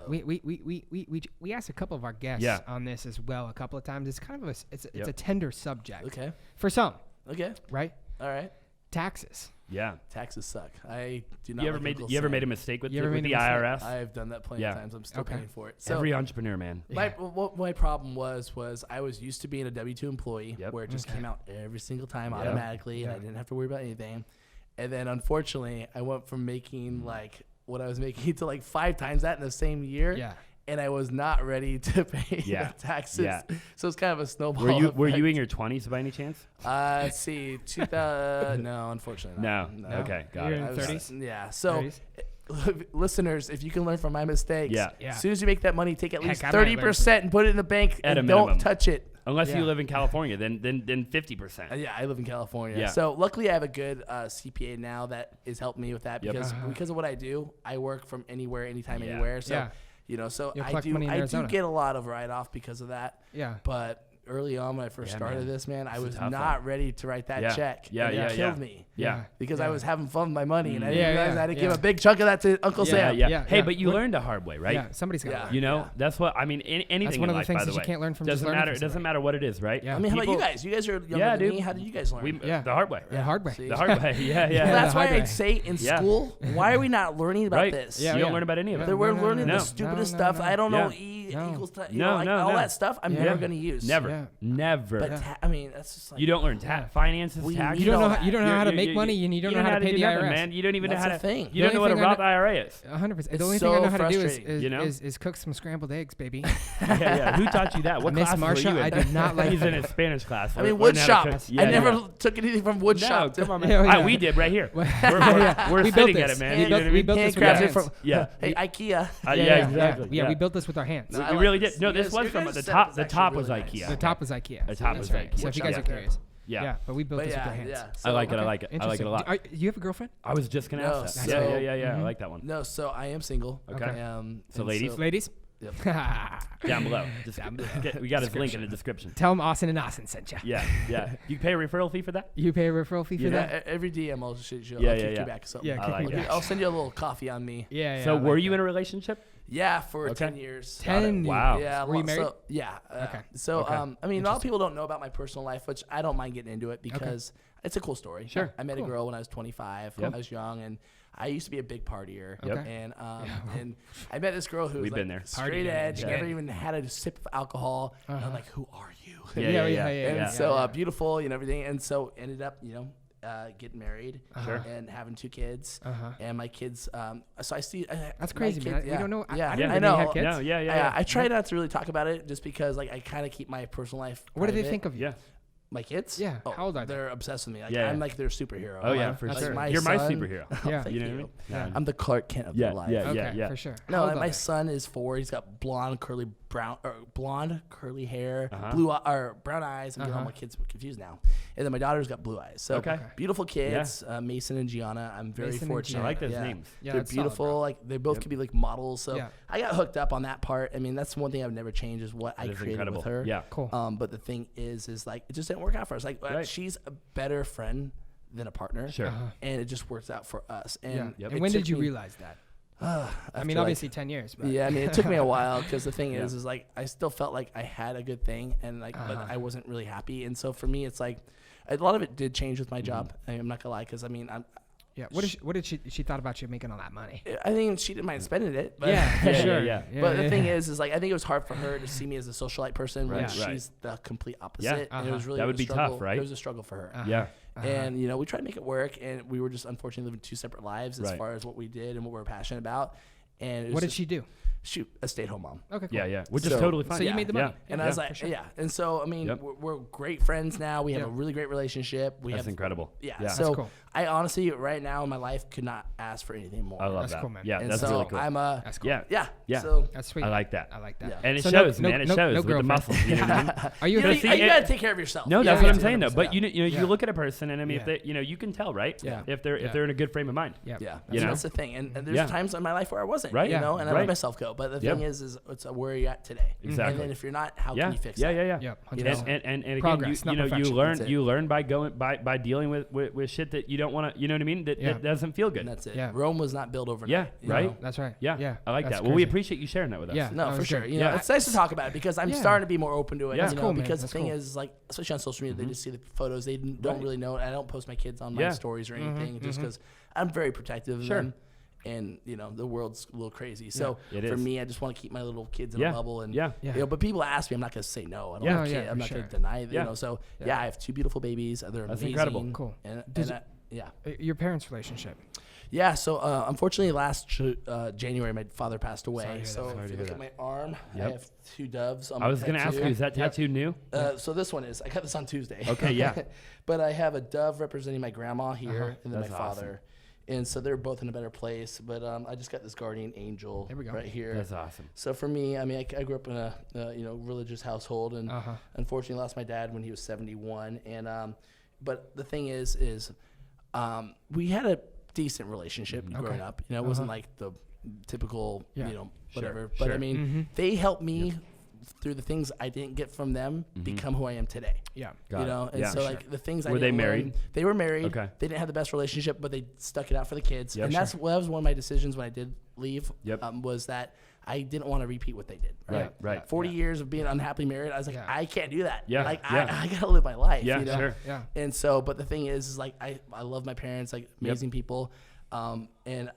We asked a couple of our guests Yeah. on this as well a couple of times. It's kind of it's Yep. a tender subject Okay. for some, Okay. right? All right. Taxes. Yeah. Taxes suck. I do not. You ever like made Uncle you ever Sam. made a mistake with You the, ever with made the a mistake? IRS? I have done that plenty Yeah. of times. I'm still Okay. paying for it. So Every entrepreneur, man. what my problem was I was used to being a W-2 employee Yep. where it just Okay. came out every single time Yeah. automatically and I didn't have to worry about anything. And then unfortunately, I went from making like what I was making to like 5 times that in the same year. Yeah. And I was not ready to pay Yeah. the taxes. Yeah. So it's kind of a snowball. Were you effect. in your 20s by any chance? Let's see, 2000. No, unfortunately not. No. Okay, got You're it. in I was- 30s? Yeah. So, 30s? listeners, if you can learn from my mistakes, Yeah. Yeah. as soon as you make that money, take at Heck, least I might learn 30% and put it in the bank At a and minimum. don't touch it. Unless Yeah. you live in California, then 50%. Yeah, I live in California. Yeah. So luckily I have a good CPA now that is helping me with that Yep. because of what I do. I work from anywhere, anytime, Yeah. anywhere. So, Yeah. So You'll I collect do money in I do Arizona. get a lot of write-off because of that. Yeah. But early on when I first Yeah, started man. this, man, I It's a was tough not one. ready to write that Yeah. check. Yeah, and yeah, it killed yeah. me. Yeah. Because Yeah. I was having fun with my money and I Mm. didn't Yeah, realize yeah, I had to give yeah. a big chunk of that to Uncle Yeah, Sam. yeah. Yeah, Hey, yeah. but you What- learned the hard way, right? Yeah. Somebody's got Yeah. to You know, Yeah. that's what I mean. Anything That's one in of the life, things by the that you way. can't learn from just doesn't learning matter. from It doesn't somebody. matter what it is, right? Yeah. I mean, how about you People- guys? You guys are younger Yeah, than dude. me. How did you guys learn? Yeah. The hard way. The hard way. See? The hard way. Yeah, Yeah. Well, that's the why hard way. I'd say in Yeah. school, why are we not learning about Right. this? Yeah, You don't yeah. learn about any of it. That we're No, learning no. the stupidest No, stuff. no. I don't know. Yeah. E No. equals to, No, like no, all no. that stuff. I'm Yeah. never gonna use. Never. Yeah. Never. But I mean, that's just like You don't learn finances, We taxes. need You don't all know. that. You don't know how to You- make you- money, and you don't know how to pay do the nothing, IRS. man. You don't even know That's how the to. thing. You don't The know what a only thing I Roth IRA is. 100%. It's The only thing I so know how to do frustrating. You know? is cook some scrambled eggs, baby. Yeah. Who taught you that? What Miss class were Marsha, you in? I did not like He's in that. a Spanish class. I mean, Learn wood how to shop. cook. I Yeah, never yeah. took anything from wood No, shop. come on, man. Yeah, yeah. We did right here. We're Yeah. we're We built sitting at this. it, man. We You know built- what I we mean? built this with our Handcrafted hands. from Yeah. hey IKEA. Yeah, exactly. Yeah, we built this with our hands. No, I We like really this. did. No, You this guys- was you from guys' the setup top. is The actually top was really IKEA. nice. The top was IKEA. The top That's was right. IKEA. So if you guys Yeah. are curious. Yeah. Yeah, but we built But this with yeah, our hands. yeah. I So- like it. I Okay, like it. I like it a interesting. lot. You have a girlfriend? I was just gonna No, ask that. so- Yeah. I like that one. No, so I am single. Okay. So and ladies? Ladies? Yep. Down below. Just we got his link in the description. Tell them Austin and Austin sent you. Yeah. You pay a referral fee for that? You pay a referral fee for Yeah. that? Every DM I'll shoot you. Yeah, I'll yeah, kick yeah. you back something. Yeah, I like kick me it. back. I'll send you a little coffee on me. Yeah. So I were like you that. in a relationship? Yeah, for Okay. 10 years. 10 Wow. years. Yeah. Were you married? So, yeah. Okay. So, Okay. I mean, a lot of people don't know about my personal life, which I don't mind getting into it because it's a cool story. Sure. I met Cool. a girl when I was 25. Yep. I was young, and I used to be a big partier. Yep. And and I met this girl who was We've like been there. straight Partier. edge, Yeah. never even had a sip of alcohol. And I'm Uh-huh. like, who are you? Yeah. And yeah, so yeah. beautiful and everything. And so ended up, getting married Sure. and having 2 kids. Uh-huh. And my kids, so I see. That's my crazy, man. kids- You don't know. Yeah, I didn't I know know. you had kids. No, yeah. I try not to really talk about it just because like I kind of keep my personal life. What do they private. think of you? Yeah. My kids? Yeah, how old are they? They're obsessed with me. Like, Yeah. I'm like their superhero. Oh yeah, Like, for That's sure. right. You're my son- superhero. Yeah. Thank You know you. what I mean? Yeah. I'm the Clark Kent of Yeah, their life. yeah, Okay, yeah. for sure. How No, old and are my they? son is 4. He's got blonde curly hair, Uh-huh. brown eyes. I'm getting all Uh-huh. my kids confused now. And then my daughter's got blue eyes. So Okay. beautiful kids, Mason and Gianna. I'm very Mason and fortunate. Gianna. I like those Yeah. names. Yeah, They're that's solid, beautiful. bro. Like they both could be like models. So Yeah. I got hooked up on that part. I mean, that's one thing I've never changed is what I That is created incredible. with her. Yeah. Cool. But the thing is like it just didn't work out for us. Like Right. she's a better friend than a partner. Sure. Uh-huh. And it just works out for us. And Yeah. Yep. And it when took did you me- realize that? I mean, obviously 10 years. But. Yeah, I mean, it took me a while because the thing is like I still felt like I had a good thing and like, but I wasn't really happy. And so for me, it's like a lot of it did change with my job. I'm not gonna lie, because I mean, Yeah. What did she thought about you making all that money? I think she didn't mind spending it. But Yeah. But the thing is like I think it was hard for her to see me as a socialite person when Right. she's the complete opposite. And it was really That would be struggle. tough, right? It was a struggle for her. Yeah. And you know, we tried to make it work, and we were just unfortunately living two separate lives as far as what we did and what we were passionate about. And it was what did she do? She a stay-at-home mom. Okay, cool. Yeah, which is So- totally fine. So you made the money. Yeah. And I was like, And so, I mean, we're great friends now. We have a really great relationship. That's incredible. Yeah. Yeah. So That's cool. I honestly, right now in my life, could not ask for anything more. I love That's that. cool, man. Yeah, And that's so really cool. I'm a, That's cool. Yeah. yeah. So That's sweet. I like that. I like that. Yeah. And it So shows, no- man. no- It shows no with the girlfriend. muscles. You know what I mean? Are you? you, know, see, you gotta take care of yourself. No, You that's gotta what I'm take saying care though. of But yourself. you look at a person, and I mean, if they, you can tell, right? Yeah. If they're in a good frame of mind. Yeah. Yeah, You know? that's the thing, and there's times in my life where I wasn't, Right. You know, and I let Right. myself go. But the Yep. thing is it's where you're at today. Exactly. And then if you're not, how Yeah. can you fix Yeah. that? Yeah. Yeah. You 100%. know? And again, Progress, not you perfection. That's it. you learn by going by dealing with shit that you don't want to, you know what I mean, that doesn't feel good. And that's it. Yeah. Rome was not built overnight. Yeah, you right. know? That's right. Yeah, Yeah. I like That's that. Well, we crazy. appreciate you sharing that with us. Yeah. No, That for was sure. good. You know, Yeah. it's nice to talk about it because I'm Yeah. starting to be more open to it. Yeah. You That's know, cool, man. because That's the thing cool. is, like, especially on social media, they just see the photos. They don't Right. really know. I don't post my kids on my Yeah. stories or anything just because I'm very protective of Sure. them. And you know the world's a little crazy, so It for is. me, I just want to keep my little kids in Yeah. a bubble. And Yeah. Yeah. you know, but people ask me, I'm not gonna say no. I don't Yeah. have a kid. Yeah, I'm for not gonna sure. deny. You Yeah. know, so yeah, I have two beautiful babies. They're That's amazing. incredible. Cool. And, Does yeah. Your parents' relationship. Yeah, so unfortunately, last January, my father passed away. Sorry to hear So that. Sorry if to you hear look at that. my arm, Yep. I have two doves on I my was going to ask tattoo. you, is that tattoo new? So this one is. I got this on Tuesday. Okay, yeah. But I have a dove representing my grandma here, and then That's my father. And so they're both in a better place. But I just got this guardian angel There we go. right here. That's awesome. So for me, I mean, I grew up in a religious household, and unfortunately lost my dad when he was 71. And but the thing is we had a decent relationship growing up. You know, it wasn't like the typical, whatever. Sure. But I mean, they helped me through the things I didn't get from them become who I am today. Yeah. Got You know, it. and Yeah. so like the things I Were they didn't learn- married? They were married. Okay. They didn't have the best relationship, but they stuck it out for the kids. Yep. And that was one of my decisions when I did leave. Yep. Was that I didn't want to repeat what they did. Right. 40 years of being unhappily married, I was like, I can't do that. Yeah, Like yeah. I gotta live my life. Yeah, you know? sure. Yeah. And so, but the thing is like I love my parents, like amazing people. And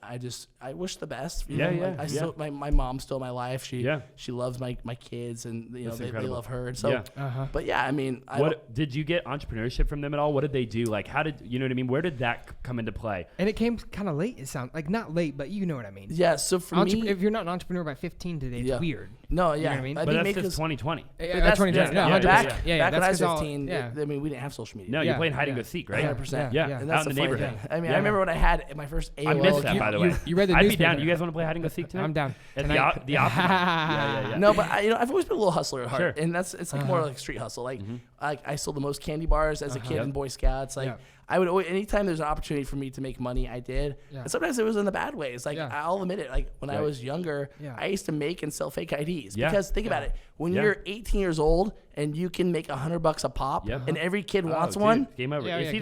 I wish the best. You Yeah, know? yeah, Like, I yeah. still, my mom's still in my life. She loves my kids, and you know That's they incredible. love her. And so, Yeah. but yeah, I mean, What did you get entrepreneurship from them at all? What did they do? Like, how did you know what I mean? Where did that come into play? And it came kind of late. It sounds like not late, but you know what I mean. yeah. So for me, If you're not an entrepreneur by 15 today, it's Yeah. weird. no, know yeah, what I mean? But think that's because- just 2020. that's- 2020. yeah, No, 100%. back, Yeah, back when I that's was 'cause all- 15, yeah. I mean, we didn't have social media. No, Yeah, you're playing hide and yeah. go seek, right? 100%. Yeah, Yeah. And out that's in the funny neighborhood. thing. I mean, Yeah. I remember when I had my first AOL. I missed that, by the way. You read the I'd be newspaper. down. You guys want to play hide and go seek tonight? I'm down. At Tonight. the opposite. Yeah. No, but I've always been a little hustler at heart, Sure. and it's like more like street hustle. Like I sold the most candy bars as a kid Yep. in Boy Scouts. Like Yeah. I would always, anytime there's an opportunity for me to make money, I did. Yeah. And sometimes it was in the bad ways. Like Yeah. I'll admit it. Like when I Right. was younger, Yeah. I used to make and sell fake IDs Yeah. because think about it. When Yeah. you're 18 years old and you can make $100 a pop, Yep. and every kid wants Oh, dude, one. Game over. Yeah, it's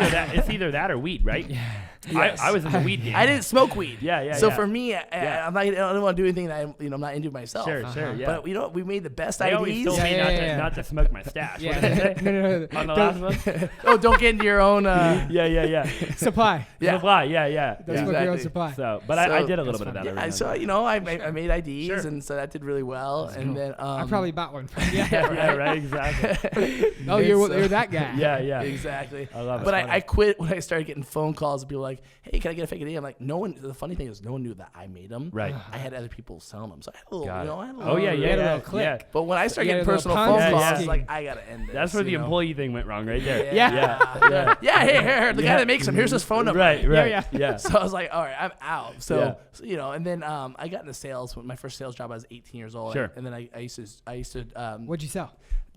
yeah. either that or weed, right? Yes. I was in the weed game. I didn't smoke weed. Yeah. So for me, I don't want to do anything that I'm not into myself. Sure, yeah. But you know, we made the best They always IDs. told me Yeah. not to smoke my stash. Yeah. What did they say? No. On the last one? Oh, don't get into your own. Yeah. Supply. Yeah. Supply, yeah. That's what Exactly. girls supply. So, but I So- did a little That's bit of that. fun. every now Yeah, and so then. you know, I made IDs, Sure. and so that did really well. And then I probably bought one from you. Yeah, right, exactly. Oh, you're that guy. Yeah. exactly. I love it. But I quit when I started getting phone calls and people like, "Hey, can I get a fake ID?" I'm like, "No one." The funny thing is, no one knew that I made them. Right. I had other people selling them, so I had a little. Got You it. know, I had a Oh, little. yeah. had a little click. But when I started You getting had a little personal phone Ponzi calls, I was scheme. like, I gotta end this. That's where the you know? employee thing went wrong, right there. Yeah. Here. The guy that makes them. Here's his phone number. Right. Yeah. So I was like, all right, I'm out. So, Yeah. so, you know, and then I got into sales. When my first sales job, I was 18 years old. Sure. And then I used to What'd you sell?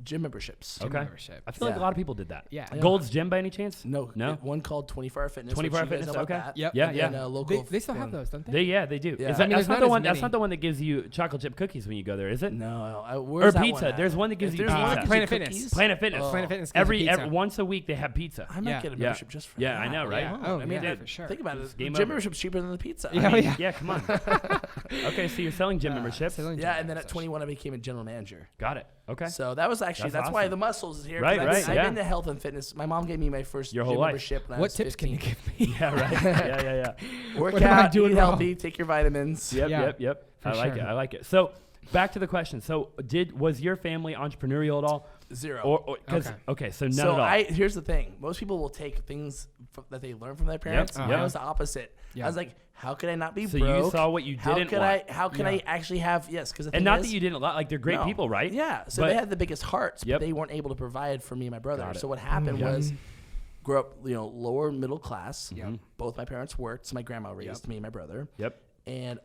Gym memberships. Okay. membership. I feel like a lot of people did that. Yeah. Gold's Gym by any chance? No. No? One called 24-Hour Fitness. 24-Hour which you guys Fitness, know about okay. that. Yep. Yeah, And yeah. then, local They still have thing. those, don't they? They do. Yeah. Is that, I mean, that's there's not not the as one. That's many. not the one that gives you chocolate chip cookies when you go there, is it? No. Or Where's that pizza. one at? There's one that gives If you there's one pizza. that gives Planet you Fitness. cookies, Planet Fitness. Oh. Planet Fitness gives Every you pizza. once a week they have pizza. I might Yeah. get a Yeah. membership just for Yeah, that. I know, right? Yeah. Oh, I mean, yeah, dude, for sure. Think about It's it. game Gym over. membership's cheaper than the pizza. Yeah, I mean, yeah. Yeah, come on. Okay, so you're selling gym memberships. Selling yeah, gym and then at memberships. 21, I became a general manager. Got it. Okay. So that was actually, That's that's why awesome. the muscles is here. 'cause Right, I've right, been, yeah. I've been to health and fitness. My mom gave me my first Your whole gym life. membership when I What was tips 15. can you give me? Yeah, right. Yeah. Work What am I out, doing eat wrong? healthy, take your vitamins. Yep. For I like sure. it. I like it. So back to the question. So was your family entrepreneurial at all? Zero. Or Okay. so none so at all. here's the thing. Most people will take things that they learn from their parents. Yep. I was the opposite. Yeah. I was like, how could I not be So broke? you saw what you didn't want. How can I actually have, yes, because And not that you didn't like they're great No. people, right? Yeah. So But- they had the biggest hearts, Yep. but they weren't able to provide for me and my brother. Got it. So what happened Yeah. was, grew up, lower middle class. Yep. Both my parents worked, so my grandma raised me and my brother. Yep. And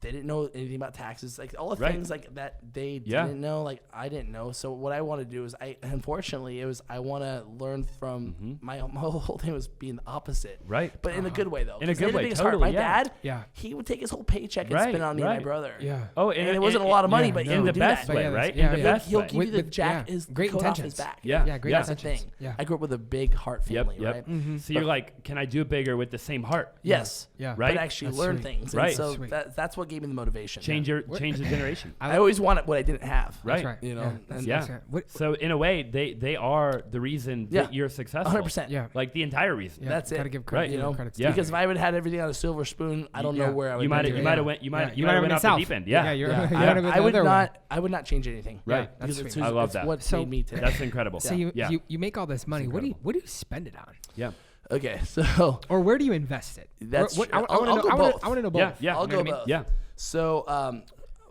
they didn't know anything about taxes, like all the Right. things like that they Yeah. didn't know, like I didn't know. So what I want to do is I want to learn from my whole thing was being the opposite, Right. But in a good way though. In a 'Cause they good had the way, biggest heart. totally, My yeah. dad, Yeah. he would take his whole paycheck and Right, spend it on me and my right. brother. Yeah. Oh, And it wasn't a lot of money, yeah, but in he the would do best that. way, Yeah, right? yeah, In the yeah. best He'll way. give you the With- jack yeah. is Great coat off his intentions. back. Yeah. great That's the thing. intentions. Yeah. I grew up with a big heart family, Yep. right? Mm-hmm. So you're like, can I do it bigger with the same heart? Yes. Yeah. Right. But actually That's learn sweet. things. Right. And so Sweet. that's what gave me the motivation. Change the generation. I always wanted what I didn't have. Right. That's right. You know, Yeah. and- That's- Yeah. that's right. What- So in a way, they are the reason Yeah. that you're successful. 100%. Yeah. Like the entire reason. Yeah. That's it. Gotta give Right. credit. You know, credit to Yeah. because if I would have had everything on a silver spoon, I don't Yeah. know where I would You might be have today. might have went you might Yeah. you You might have might went have off the went deep south. end. Yeah. Yeah, you're- Yeah. you wanna go I the would other way. not. I would not change anything. Right. Because That's it's, sweet. I love it's that. what So- made me today. That's incredible. So Yeah. you make all this money. What do you spend it on? Yeah. Okay, so Or where do you invest it? That's What- true. I wanna I'll know- go I wanna- both. I want to know both. Yeah, yeah. I'll You know go what I mean? both. Yeah. So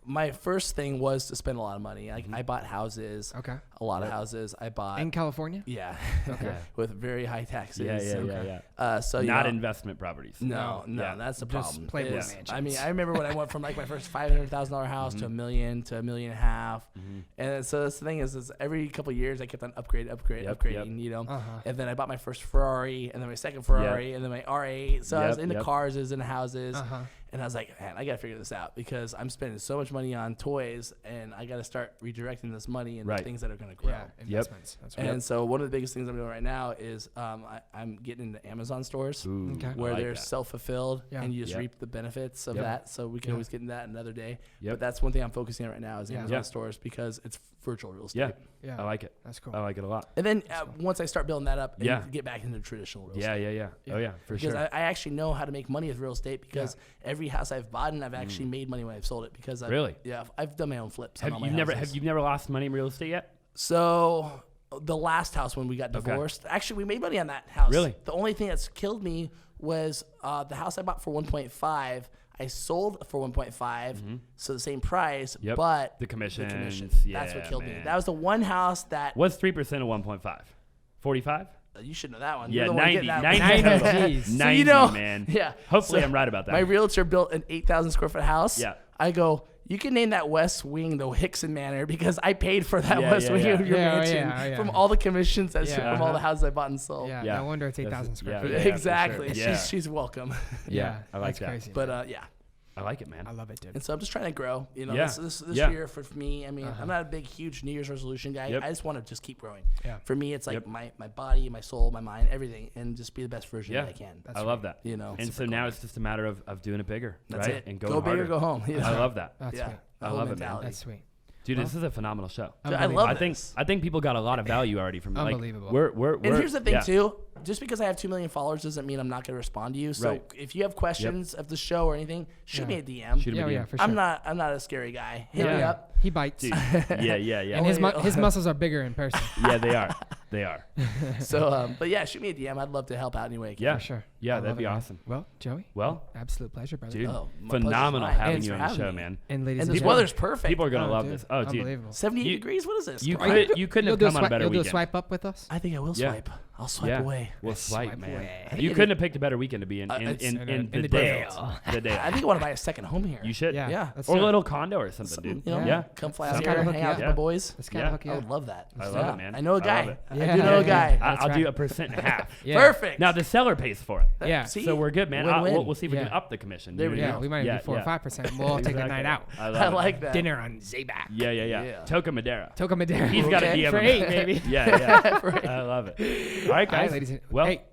my first thing was to spend a lot of money. I bought houses. Okay. A lot of houses. I bought. In California? Yeah. Okay. With very high taxes. Yeah. So you Not know, investment properties. No, Yeah. that's the Just problem. Playboy is- mansions. I mean, I remember when I went from like my first $500,000 house to $1 million to $1.5 million, and so that's the thing is every couple of years I kept on upgrading, you know. Uh-huh. And then I bought my first Ferrari, and then my second Ferrari, and then my R8. So I was into cars, I was into houses, Uh-huh. and I was like, man, I gotta figure this out because I'm spending so much money on toys, and I gotta start redirecting this money into Right. things that are gonna grow. Yeah, investments. That's right. And so one of the biggest things I'm doing right now is I'm getting into Amazon stores Ooh, Okay. I where like they're that. self-fulfilled Yeah. and you just Yep. reap the benefits of Yep. that. So we can Yeah. always get into that another day. Yep. But that's one thing I'm focusing on right now is Yeah. Amazon Yeah. stores because it's virtual real estate. Yeah. Yeah. I like it. That's cool. I like it a lot. And then once I start building that up, Yeah. and get back into traditional real Yeah. estate. Oh yeah, for Because sure. I actually know how to make money with real estate because every house I've bought and I've actually made money when I've sold it because I've, Really? yeah, I've done my own flips. on all my Have houses. you never lost money in real estate yet? So the last house when we got Okay. divorced, actually we made money on that house. Really? The only thing that's killed me was the house I bought for 1.5. I sold for 1.5, so the same price, Yep. but The commissions, that's what yeah, killed me. man. That was the one house that What's 3% of 1.5? 45? you should know that one. Yeah, You're the one 90. getting that 90 one. total. Jeez. So 90, you know- man. Yeah. Hopefully So I'm right about that. My realtor built an 8,000 square foot house. Yeah. I go, you can name that West Wing the Hickson Manor because I paid for that Yeah, West yeah, Wing yeah. of your Yeah, oh, mansion yeah, oh, yeah. from all the commissions that Yeah. from all the houses I bought and sold. Yeah, Yeah. no wonder it's 8,000 square yeah, feet. yeah, for Exactly. sure. Yeah. She's welcome. Yeah, I like that's that. crazy. But yeah. I like it, man. I love it, dude. And so I'm just trying to grow. You know, Yeah. this Yeah. year for me, I mean, I'm not a big, huge New Year's resolution guy. Yep. I just want to just keep growing. Yeah. For me, it's like Yep. my body, my soul, my mind, everything, and just be the best version Yeah. that I can. That's I love that. You know, And so now it's just a matter of doing it bigger, That's right? it. And go going big harder. or go home. You know? I love that. That's yeah. sweet. The I whole love it, man. mentality. That's sweet. Dude, this is a phenomenal show. Dude, I Unbelievable. love I think this. I think people got a lot of value already from it. Like, Unbelievable. we're And here's the thing yeah. too. Just because I have 2 million followers doesn't mean I'm not going to respond to you. So Right. if you have questions of the show or anything, shoot me a DM. Shoot 'em Yeah, a yeah, DM. for sure. I'm not a scary guy. Hit me Yeah. up. He bites. Dude. Yeah. And his muscles are bigger in person. Yeah, they are. They are. So, but yeah, shoot me a DM. I'd love to help out any way I can. Yeah. For sure. Yeah, I that'd love be it, man. awesome. Well, Joey. Well, absolute pleasure, brother. dude, Oh, my phenomenal pleasure's mine. having Thanks you for on the having show, me. man. And ladies And and this gentlemen, weather's perfect. People are gonna love dude, this. Oh, dude, unbelievable. 78 You- degrees. What is this? you Are couldn't have do a come on a swipe- better You'll do a weekend. swipe up with us. I think I will Yeah. swipe. I'll swipe away. We'll swipe, Swipe man. away. I You think couldn't have picked a better weekend to be in it's- in in the the desert. Dale. The Dale. I think I want to buy a second home here. You should. Yeah. Yeah. Let's Or a do it. little condo or something, dude. You know, Yeah. come fly Let's out kinda here, hook hang you out up. with the boys. Let's kind Yeah. of hook you I up. would love that. I love it, man. I know a I guy. love it. I Yeah. do know a guy. That's I'll do right. 1.5%. Yeah. Perfect. Now the seller pays for it. Yeah. See? So we're good, man. Win-win. We'll see if we can Yeah. up the commission. There we Yeah, go. we might even Yeah, be 4 or yeah. 5%. We'll all take a Exactly. night out. I love I it. like that. Dinner on Zaback. Yeah. Yeah. Toca Madera. Toca Madera. He's got a Okay. DM For him. 8, maybe. Yeah. For 8. I love it. All right, guys. All right, ladies and well, hey,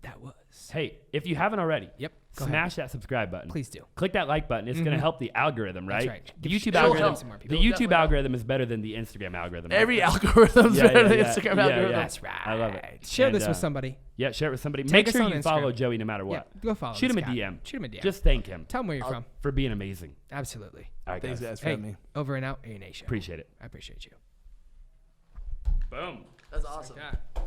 that was. hey, if you haven't already, Yep. Go smash that subscribe button. Please do. Click that like button. It's going to help the algorithm, right? That's right. The Give- YouTube it'll algorithm. help some more people. The It'll YouTube definitely help. algorithm is better than the Instagram algorithm. Every algorithm's Yeah, better than yeah, Instagram yeah, algorithm. yeah. That's right. I love it. Share And, this with somebody. Yeah, share it with somebody. Tag Make us sure on you follow Instagram. Joey no matter Yeah, what. go follow Shoot this him a guy. DM. Shoot him a DM. Just thank him tell him where you're from. for being amazing. Absolutely. All right, Thanks, guys. guys, for Hey, having me. over and out, A Nation. Appreciate it. I appreciate you. Boom. That's awesome. Yeah.